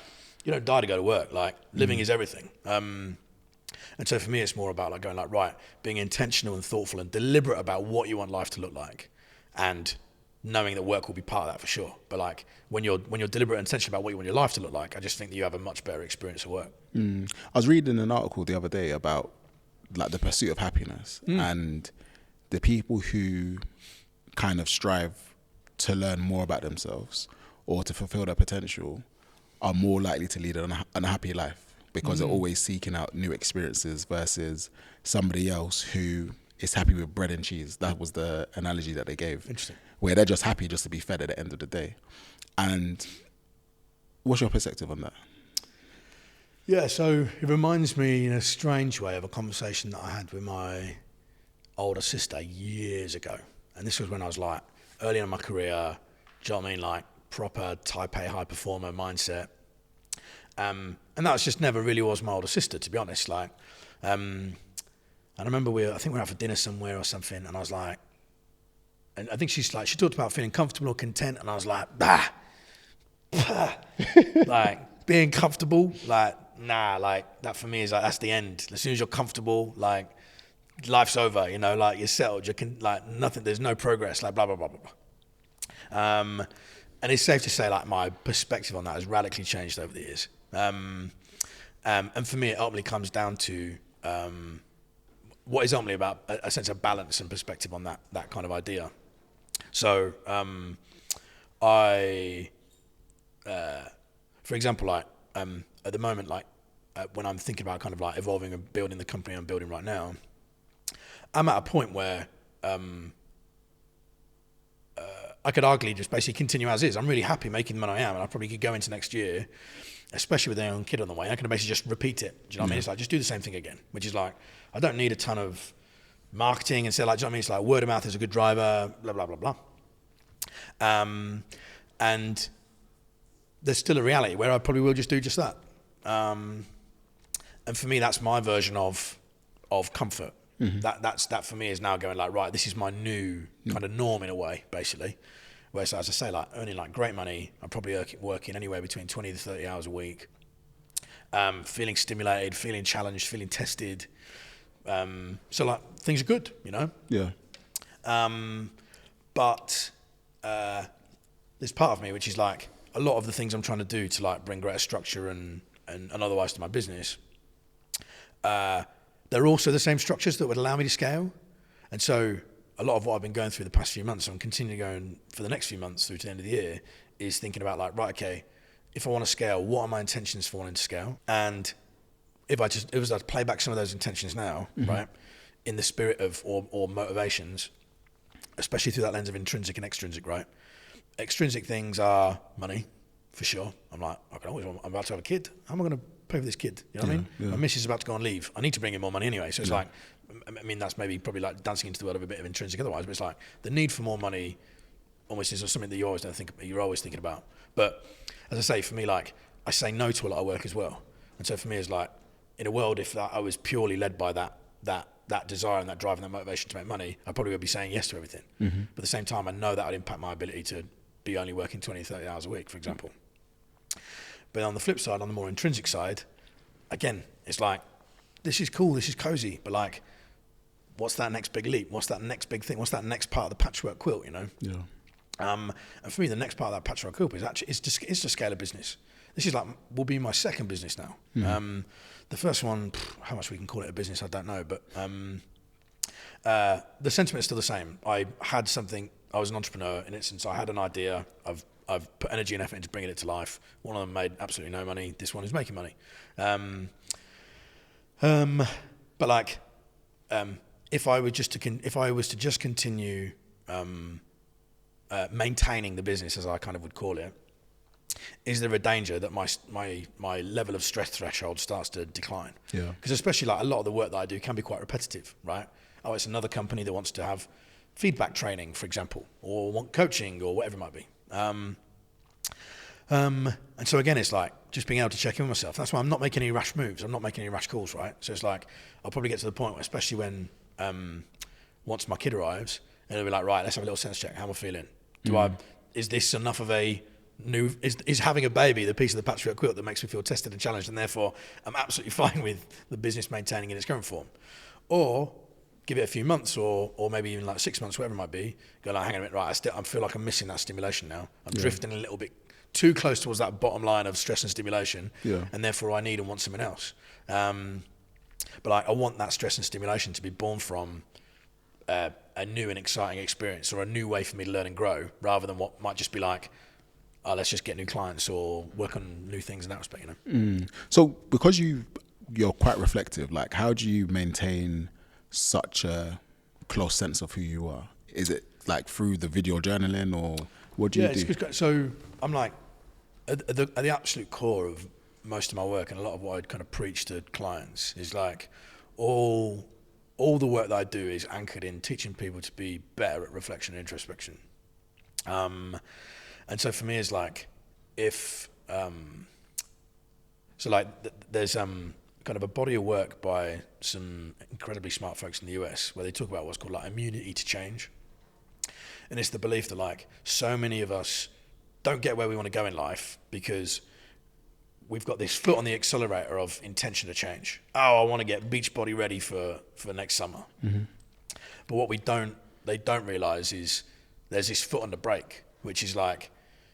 [SPEAKER 1] you don't die to go to work. Like living is everything. And so for me, it's more about like going like, right, being intentional and thoughtful and deliberate about what you want life to look like, and knowing that work will be part of that for sure. But like when you're deliberate and intentional about what you want your life to look like, I just think that you have a much better experience of work.
[SPEAKER 2] I was reading an article the other day about like the pursuit of happiness and the people who kind of strive to learn more about themselves or to fulfill their potential are more likely to lead an unhappy life, because they're always seeking out new experiences versus somebody else who is happy with bread and cheese. That was the analogy that they gave.
[SPEAKER 1] Interesting.
[SPEAKER 2] Where they're just happy just to be fed at the end of the day. And what's your perspective on that?
[SPEAKER 1] Yeah, so it reminds me in a strange way of a conversation that I had with my older sister years ago. And this was when I was like early in my career, do you know what I mean? Like proper type A high performer mindset. And that was just never really was my older sister, to be honest. Like, and I remember I think we were out for dinner somewhere or something, and I was like, and I think she talked about feeling comfortable or content, and I was like, like being comfortable, like, nah, like that for me is like, that's the end. As soon as you're comfortable, like life's over, you know, like you're settled, like nothing, there's no progress, like blah, blah, blah, blah, blah. And it's safe to say like my perspective on that has radically changed over the years. And for me, it ultimately comes down to what is ultimately about a sense of balance and perspective on that kind of idea. So for example, like at the moment, like when I'm thinking about kind of like evolving and building the company I'm building right now, I'm at a point where I could arguably just basically continue as is. I'm really happy making the money I am, and I probably could go into next year, especially with a young kid on the way, I can basically just repeat it. Do you know what I mean? It's like, just do the same thing again, which is like, I don't need a ton of marketing and say like, do you know what I mean? It's like word of mouth is a good driver, blah, blah, blah, blah. And there's still a reality where I probably will just do just that. And for me, that's my version of comfort. That for me is now going like, right, this is my new kind of norm in a way, basically. Whereas, as I say, like earning like great money, I'm probably working anywhere between 20 to 30 hours a week, feeling stimulated, feeling challenged, feeling tested. So like things are good, you know?
[SPEAKER 2] Yeah.
[SPEAKER 1] But there's part of me which is like a lot of the things I'm trying to do to like bring greater structure and otherwise to my business, they're also the same structures that would allow me to scale. And so a lot of what I've been going through the past few months, and I'm continuing going for the next few months through to the end of the year, is thinking about like, right, okay, if I want to scale, what are my intentions for wanting to scale? And if I was to play back some of those intentions now, right, in the spirit of, or motivations, especially through that lens of intrinsic and extrinsic, right? Extrinsic things are money, for sure. I'm like, I'm about to have a kid. How am I going to pay for this kid? You know what I mean? Yeah. My missus is about to go on leave. I need to bring in more money anyway. So it's like, I mean, that's maybe probably like dancing into the world of a bit of intrinsic otherwise, but it's like the need for more money almost is something that you're always thinking about. But as I say, for me, like I say no to a lot of work as well. And so for me, it's like in a world, if I was purely led by that desire and that drive and that motivation to make money, I probably would be saying yes to everything. But at the same time, I know that would impact my ability to be only working 20, 30 hours a week, for example. But on the flip side, on the more intrinsic side, again, it's like, this is cool, this is cozy, but like, what's that next big leap? What's that next big thing? What's that next part of the patchwork quilt, you know?
[SPEAKER 2] Yeah.
[SPEAKER 1] And for me, the next part of that patchwork quilt is to scale a business. this is like, will be my second business now. The first one, how much we can call it a business, I don't know, but the sentiment is still the same. I was an entrepreneur in its sense. I had an idea, I've put energy and effort into bringing it to life. One of them made absolutely no money. This one is making money. But like, if I was to just continue maintaining the business, as I kind of would call it, is there a danger that my level of stress threshold starts to decline?
[SPEAKER 2] Yeah.
[SPEAKER 1] Because especially like a lot of the work that I do can be quite repetitive, right? Oh, it's another company that wants to have feedback training, for example, or want coaching or whatever it might be. And so again, it's like just being able to check in with myself. That's why I'm not making any rash moves. I'm not making any rash calls, right? So it's like, I'll probably get to the point where, especially when, once my kid arrives, and it'll be like, right, let's have a little sense check. How am I feeling? Is this enough of is having a baby the piece of the patchwork quilt that makes me feel tested and challenged, and therefore I'm absolutely fine with the business maintaining in its current form? Or give it a few months, or maybe even like 6 months, whatever it might be, go like, hang on a minute, right, I feel like I'm missing that stimulation now. I'm drifting a little bit too close towards that bottom line of stress and stimulation, and therefore I need and want something else. But like, I want that stress and stimulation to be born from a new and exciting experience, or a new way for me to learn and grow, rather than what might just be like, oh, let's just get new clients or work on new things in that respect, you know?
[SPEAKER 2] So because you're quite reflective, like how do you maintain such a close sense of who you are? Is it like through the video journaling, or what do you do?
[SPEAKER 1] It's good. So I'm like, at the absolute core of most of my work, and a lot of what I'd kind of preach to clients, is like all the work that I do is anchored in teaching people to be better at reflection and introspection. And so for me, it's like, there's kind of a body of work by some incredibly smart folks in the US where they talk about what's called like immunity to change. And it's the belief that like so many of us don't get where we want to go in life because we've got this foot on the accelerator of intention to change. Oh, I want to get beach body ready for next summer. But what they don't realize is there's this foot on the brake, which is like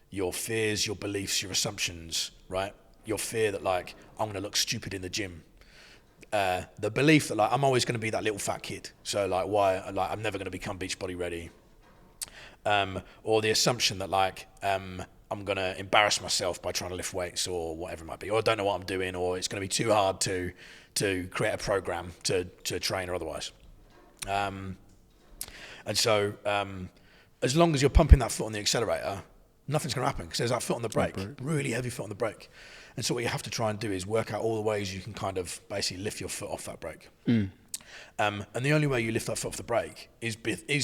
[SPEAKER 1] your fears, your beliefs, your assumptions, right? Your fear that like, I'm going to look stupid in the gym. The belief that like, I'm always going to be that little fat kid. So like, I'm never going to become beach body ready. Or the assumption that like, I'm going to embarrass myself by trying to lift weights or whatever it might be. Or I don't know what I'm doing, or it's going to be too hard to create a program to train or otherwise. And so as long as you're pumping that foot on the accelerator, nothing's going to happen because there's that foot on the brake, really heavy foot on the brake. And so what you have to try and do is work out all the ways you can kind of basically lift your foot off that brake. And the only way you lift that foot off the brake is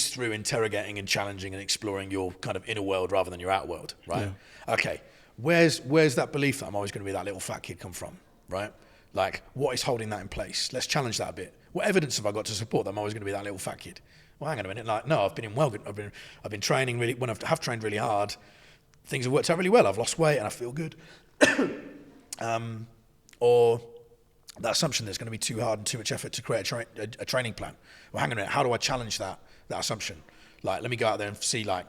[SPEAKER 1] through interrogating and challenging and exploring your kind of inner world rather than your outer world, right? Yeah. Okay, where's that belief that I'm always going to be that little fat kid come from, right? Like, what is holding that in place? Let's challenge that a bit. What evidence have I got to support that I'm always going to be that little fat kid? Well, hang on a minute. Like, no, I've been in I've been training really. When I have trained really hard, things have worked out really well. I've lost weight and I feel good. Or that assumption that it's going to be too hard and too much effort to create a training plan. Well, hang on a minute. How do I challenge that assumption? Like, let me go out there and see like,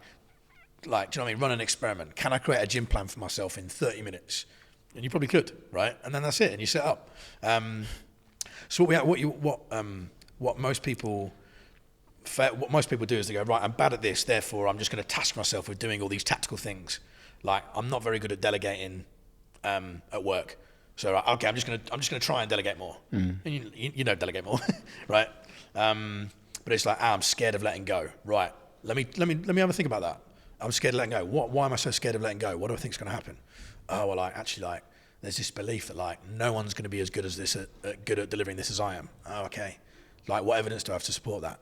[SPEAKER 1] do you know what I mean? Run an experiment. Can I create a gym plan for myself in 30 minutes? And you probably could, right? And then that's it. And you set up. So what most people do is they go, right, I'm bad at this, therefore I'm just going to task myself with doing all these tactical things. Like, I'm not very good at delegating at work. So okay, I'm just gonna try and delegate more. And you don't delegate more, right? But it's like, I'm scared of letting go. Right? Let me have a think about that. I'm scared of letting go. Why am I so scared of letting go? What do I think is going to happen? Oh well, there's this belief that like no one's going to be as good as this good at delivering this as I am. Oh, okay. Like, what evidence do I have to support that?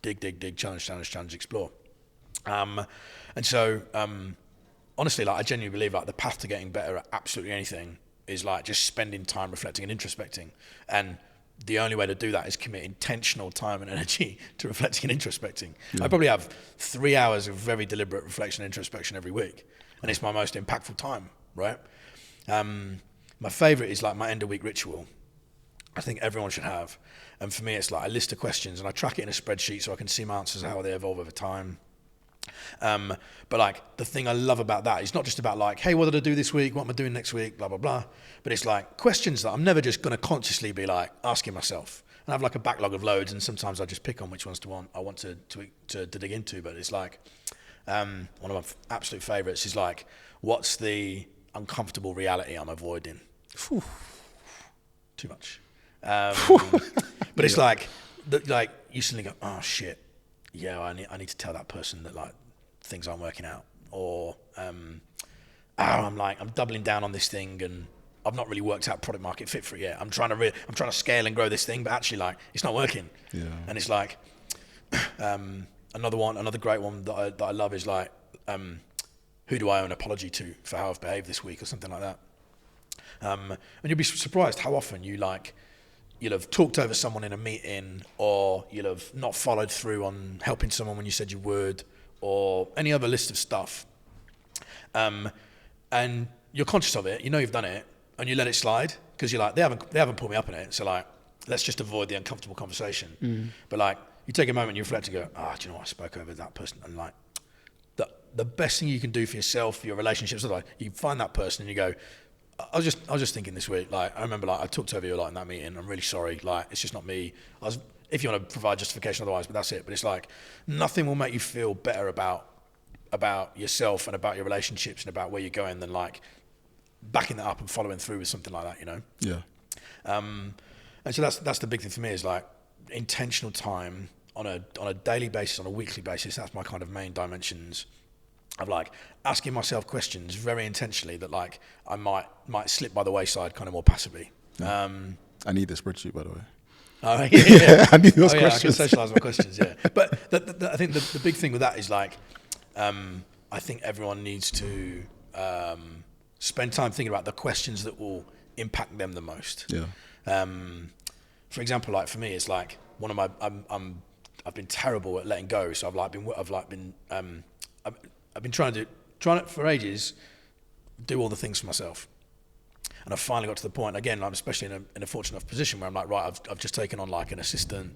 [SPEAKER 1] Dig, challenge, explore. And so honestly, like, I genuinely believe like the path to getting better at absolutely anything is like just spending time reflecting and introspecting. And the only way to do that is commit intentional time and energy to reflecting and introspecting. I probably have 3 hours of very deliberate reflection and introspection every week. And it's my most impactful time, right? My favorite is like my end of week ritual. I think everyone should have. And for me, it's like a list of questions and I track it in a spreadsheet so I can see my answers, how they evolve over time. But like the thing I love about that is not just about like, hey, what did I do this week? What am I doing next week? Blah, blah, blah. But it's like questions that I'm never just going to consciously be like asking myself. And I have like a backlog of loads, and sometimes I just pick on which ones I want to dig into. But it's like one of my absolute favorites is like, what's the uncomfortable reality I'm avoiding? Whew. Too much. But it's like you suddenly go, oh shit, yeah, I need to tell that person that like things aren't working out, or I'm doubling down on this thing and I've not really worked out product market fit for it yet. I'm trying to scale and grow this thing, but actually like it's not working.
[SPEAKER 2] Yeah.
[SPEAKER 1] And it's like another great one that I love is like, who do I owe an apology to for how I've behaved this week or something like that. And you'll be surprised how often you'll have talked over someone in a meeting, or you'll have not followed through on helping someone when you said you would, or any other list of stuff. And you're conscious of it, you know you've done it, and you let it slide because you're like, they haven't pulled me up in it, so like, let's just avoid the uncomfortable conversation. But like, you take a moment, you reflect and go, do you know what, I spoke over that person, and like, the best thing you can do for yourself, for your relationships, like, you find that person and you go, I was just thinking this week, like, I remember like I talked over you a lot in that meeting, I'm really sorry, like, it's just not me. If you want to provide justification otherwise, but that's it. But it's like, nothing will make you feel better about yourself and about your relationships and about where you're going than like backing that up and following through with something like that, you know?
[SPEAKER 2] Yeah.
[SPEAKER 1] And so that's the big thing for me, is like intentional time on a daily basis, on a weekly basis. That's my kind of main dimensions of like asking myself questions very intentionally that like I might slip by the wayside kind of more passively.
[SPEAKER 2] Yeah. I need the spreadsheet, by the way.
[SPEAKER 1] Oh, yeah.
[SPEAKER 2] I need those questions.
[SPEAKER 1] I can socialise my questions, yeah. But I think the big thing with that is like, I think everyone needs to spend time thinking about the questions that will impact them the most.
[SPEAKER 2] Yeah.
[SPEAKER 1] For example, like for me, it's like one of my I've been terrible at letting go. So I've been trying to for ages do all the things for myself. And I finally got to the point, again, I'm especially in a fortunate enough position where I'm like, right, I've just taken on like an assistant.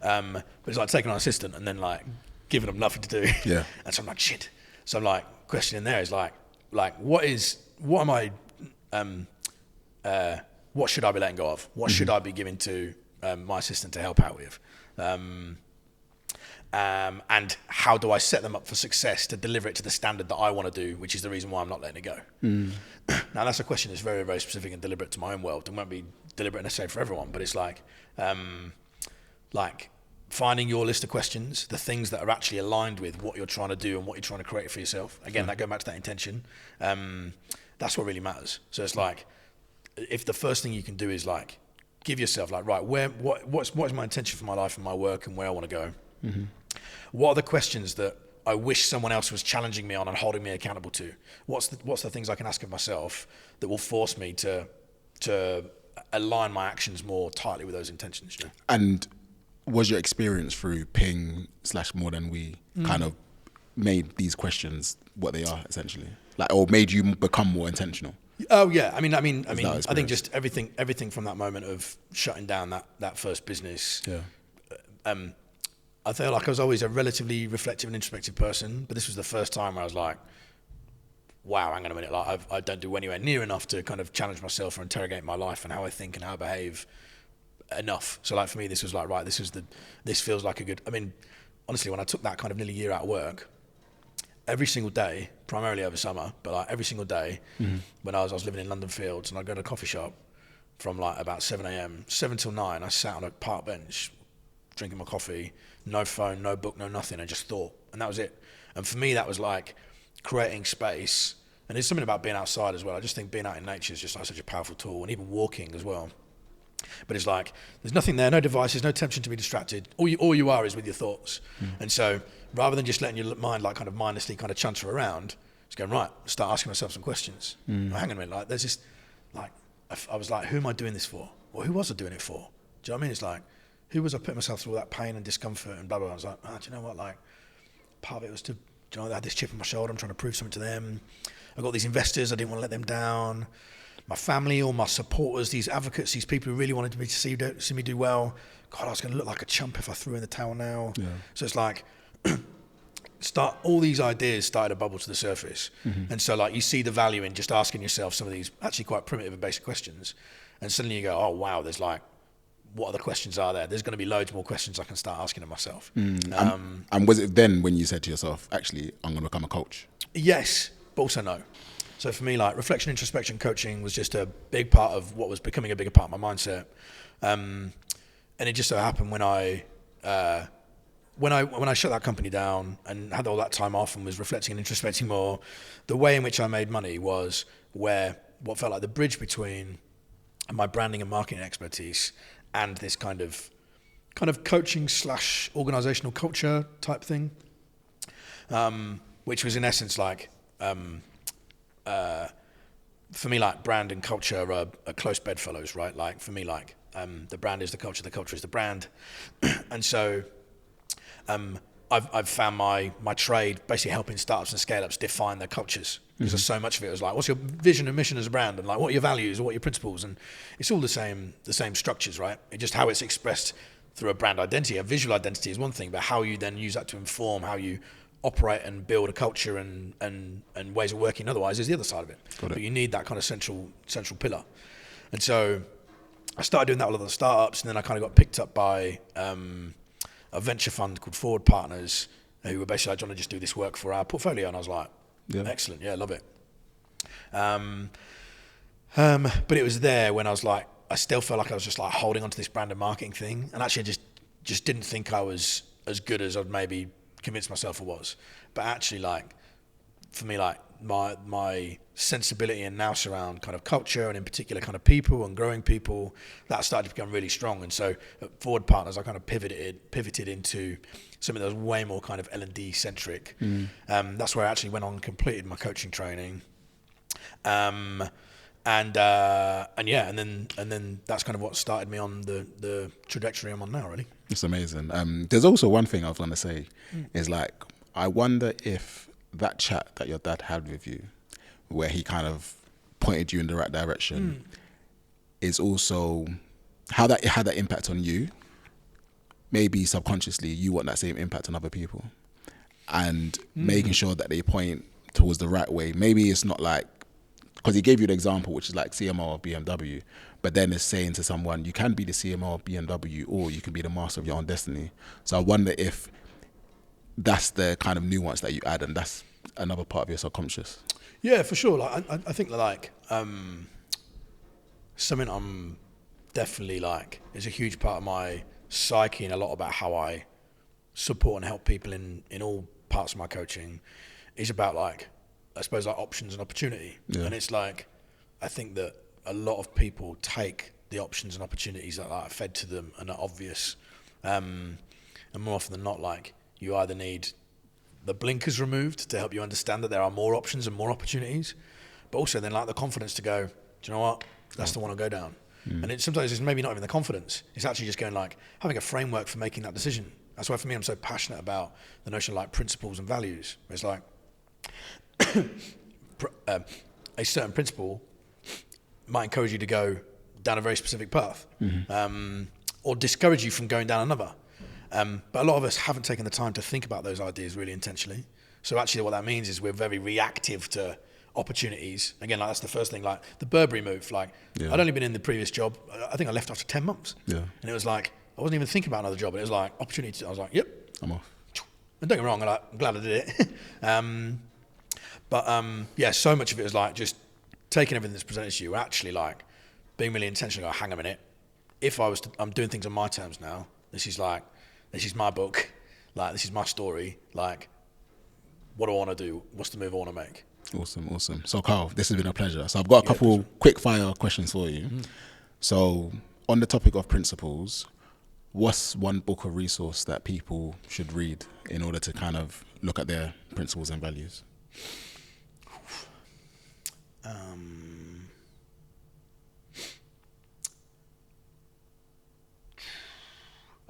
[SPEAKER 1] But it's like taking on an assistant and then like giving them nothing to do.
[SPEAKER 2] Yeah.
[SPEAKER 1] And so I'm like, shit. So I'm like, questioning there is like what should I be letting go of? What should I be giving to my assistant to help out with? And how do I set them up for success to deliver it to the standard that I want to do, which is the reason why I'm not letting it go. Now that's a question that's very, very specific and deliberate to my own world, and won't be deliberate necessarily for everyone, but it's like finding your list of questions, the things that are actually aligned with what you're trying to do and what you're trying to create for yourself. Again, that goes back to that intention. That's what really matters. So it's like, if the first thing you can do is like, give yourself like, right, what's my intention for my life and my work and where I want to go? Mm-hmm. What are the questions that I wish someone else was challenging me on and holding me accountable to? What's the things I can ask of myself that will force me to align my actions more tightly with those intentions? You know?
[SPEAKER 2] And was your experience through Ping / More Than We kind of made these questions what they are essentially, like, or made you become more intentional?
[SPEAKER 1] Oh yeah, I mean, I think just everything from that moment of shutting down that first business. Yeah. I feel like I was always a relatively reflective and introspective person, but this was the first time where I was like, wow, hang on a minute, like I don't do anywhere near enough to kind of challenge myself or interrogate my life and how I think and how I behave enough. So like for me, this was like, right, this feels like a good, I mean, honestly, when I took that kind of nearly year out of work, every single day, primarily over summer, but like every single day, when I was living in London Fields, and I'd go to a coffee shop from like about 7 a.m, 7 till 9, I sat on a park bench, drinking my coffee, no phone, no book, no nothing, I just thought, and that was it. And for me, that was like creating space, and there's something about being outside as well. I just think being out in nature is just like such a powerful tool, and even walking as well. But it's like, there's nothing there, no devices, no temptation to be distracted. All you are is with your thoughts. And so rather than just letting your mind like kind of mindlessly kind of chunter around, just going, right, start asking myself some questions. Hang on a minute, like there's this, like, I was like, who am I doing this for? Or who was I doing it for? Do you know what I mean? It's like, who was I putting myself through all that pain and discomfort and blah, blah, blah. I was like, do you know what? Like, part of it was to, I had this chip on my shoulder. I'm trying to prove something to them. I got these investors. I didn't want to let them down. My family, all my supporters, these advocates, these people who really wanted me to see me do well. God, I was going to look like a chump if I threw in the towel now. Yeah. So it's like, all these ideas started to bubble to the surface. And so like you see the value in just asking yourself some of these actually quite primitive and basic questions, and suddenly you go, oh wow, there's like, what other questions are there? There's going to be loads more questions I can start asking of myself.
[SPEAKER 2] And was it then when you said to yourself, actually, I'm going to become a coach?
[SPEAKER 1] Yes, but also no. So for me, like reflection, introspection, coaching was just a big part of what was becoming a bigger part of my mindset. And it just so happened when I shut that company down and had all that time off and was reflecting and introspecting more, the way in which I made money was where what felt like the bridge between my branding and marketing expertise and this kind of coaching / organizational culture type thing, which was in essence like, for me, like brand and culture are close bedfellows, right? Like for me, like the brand is the culture is the brand, and so I've found my trade basically helping startups and scale-ups define their cultures, because there's so much of it was like, what's your vision and mission as a brand, and like what are your values or what are your principles, and it's all the same structures, right? It's just how it's expressed through a brand identity. A visual identity is one thing, but how you then use that to inform how you operate and build a culture and ways of working otherwise is the other side of it. But you need that kind of central pillar. And so I started doing that with other startups, and then I kind of got picked up by a venture fund called Forward Partners, who were basically like, do you want to just do this work for our portfolio? And I was like, excellent, yeah, love it. But it was there when I was like, I still felt like I was just like holding onto this brand and marketing thing, and actually I just didn't think I was as good as I'd maybe convinced myself I was. But actually, like for me, like my sensibility and nous around kind of culture, and in particular kind of people and growing people, that started to become really strong. And so at Forward Partners, I kind of pivoted into something that was way more kind of L&D centric. That's where I actually went on and completed my coaching training. And then that's kind of what started me on the trajectory I'm on now, really.
[SPEAKER 2] It's amazing. There's also one thing I was going to say is like, I wonder if that chat that your dad had with you, where he kind of pointed you in the right direction, is also how that had that impact on you. Maybe subconsciously you want that same impact on other people, and making sure that they point towards the right way. Maybe it's not like, because he gave you the example, which is like CMO of BMW, but then it's saying to someone, you can be the CMO of BMW, or you can be the master of your own destiny. So I wonder if that's the kind of nuance that you add, and that's another part of your subconscious.
[SPEAKER 1] Yeah, for sure. Like I think that like something I'm definitely like is a huge part of my psyche, and a lot about how I support and help people in all parts of my coaching is about like, I suppose, like options and opportunity. And it's like, I think that a lot of people take the options and opportunities that are fed to them and are obvious, and more often than not, like you either need the blinkers removed to help you understand that there are more options and more opportunities, but also then like the confidence to go, do you know what, that's the one I'll go down. And sometimes it's maybe not even the confidence, it's actually just going like having a framework for making that decision. That's why for me I'm so passionate about the notion of like principles and values. It's like a certain principle might encourage you to go down a very specific path, or discourage you from going down another. But a lot of us haven't taken the time to think about those ideas really intentionally. So actually what that means is we're very reactive to opportunities. Again, like that's the first thing, like the Burberry move. Like I'd only been in the previous job, I think I left after 10 months. And it was like, I wasn't even thinking about another job. It was like opportunity. I was like, yep,
[SPEAKER 2] I'm off.
[SPEAKER 1] And don't get me wrong, I'm glad I did it. But so much of it was like just taking everything that's presented to you, actually like being really intentional. Like, hang a minute, if I'm doing things on my terms now. This is my book. Like this is my story. Like, what do I want to do? What's the move I want to make?
[SPEAKER 2] Awesome. So Carl, this has been a pleasure. So I've got a couple quick fire questions for you. So on the topic of principles, what's one book or resource that people should read in order to kind of look at their principles and values?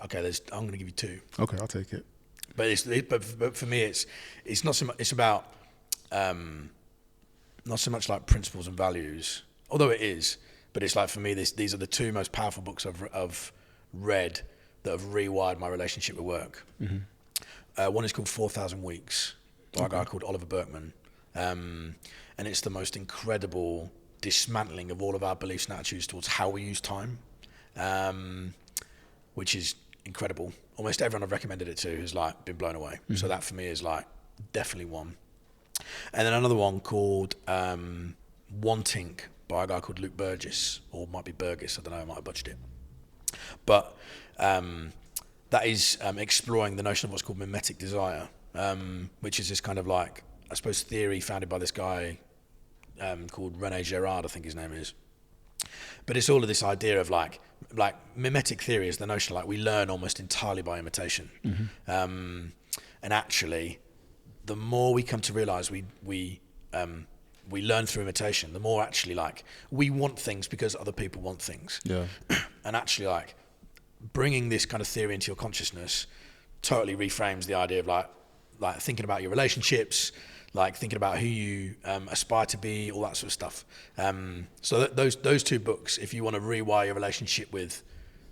[SPEAKER 1] Okay, I'm going to give you two.
[SPEAKER 2] Okay, I'll take it.
[SPEAKER 1] But for me, it's not so much. It's about not so much like principles and values, although it is. But it's like for me, these are the two most powerful books I've read that have rewired my relationship with work. One is called 4,000 Weeks by a guy called Oliver Berkman. And it's the most incredible dismantling of all of our beliefs and attitudes towards how we use time, which is incredible. Almost everyone I've recommended it to has like been blown away. So that for me is like definitely one. And then another one called Wanting by a guy called Luke Burgess, or it might be Burgess, I don't know, I might have butchered it. But that is exploring the notion of what's called mimetic desire, which is this kind of like, I suppose, theory founded by this guy called René Girard, I think his name is. But it's all of this idea of like mimetic theory is the notion like we learn almost entirely by imitation. And actually, the more we come to realize we learn through imitation, the more actually like we want things because other people want things.
[SPEAKER 2] Yeah.
[SPEAKER 1] And actually like bringing this kind of theory into your consciousness totally reframes the idea of like thinking about your relationships, like thinking about who you aspire to be, all that sort of stuff. So those two books, if you want to rewire your relationship with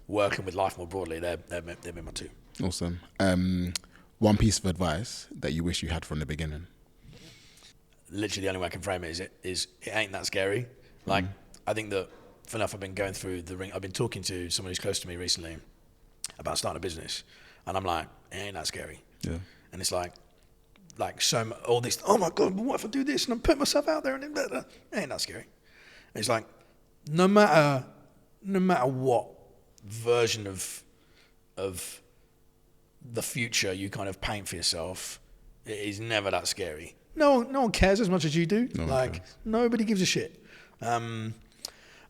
[SPEAKER 1] work and with life more broadly, they've been my two.
[SPEAKER 2] Awesome. One piece of advice that you wish you had from the beginning.
[SPEAKER 1] Literally the only way I can frame it is it ain't that scary. Like I think that for enough I've been going through the ring. I've been talking to someone who's close to me recently about starting a business, and I'm like, it ain't that scary.
[SPEAKER 2] Yeah.
[SPEAKER 1] And it's like so all this. Oh my god, but what if I do this and I'm putting myself out there and it ain't that scary. And it's like no matter what version of the future you kind of paint for yourself, it is never that scary. No one cares as much as you do. Nobody gives a shit. And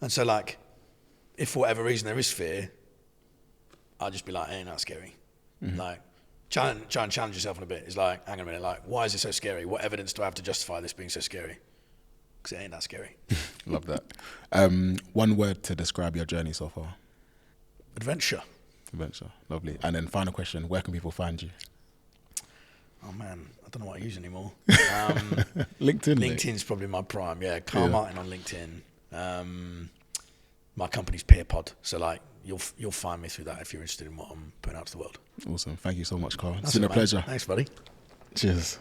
[SPEAKER 1] so like, if for whatever reason there is fear, I'll just be like, it ain't that scary. Like, try and challenge yourself in a bit. It's like, hang on a minute, like, why is it so scary? What evidence do I have to justify this being so scary? Because it ain't that scary.
[SPEAKER 2] Love that. One word to describe your journey so far.
[SPEAKER 1] Adventure.
[SPEAKER 2] Lovely. And then final question, where can people find you?
[SPEAKER 1] Oh man, I don't know what I use anymore.
[SPEAKER 2] LinkedIn.
[SPEAKER 1] LinkedIn's probably my prime. Yeah, Carl Martin on LinkedIn. My company's PeerPod, so like you'll find me through that if you're interested in what I'm putting out to the world.
[SPEAKER 2] Awesome. Thank you so much, Carl. It's been a pleasure.
[SPEAKER 1] Thanks, buddy.
[SPEAKER 2] Cheers.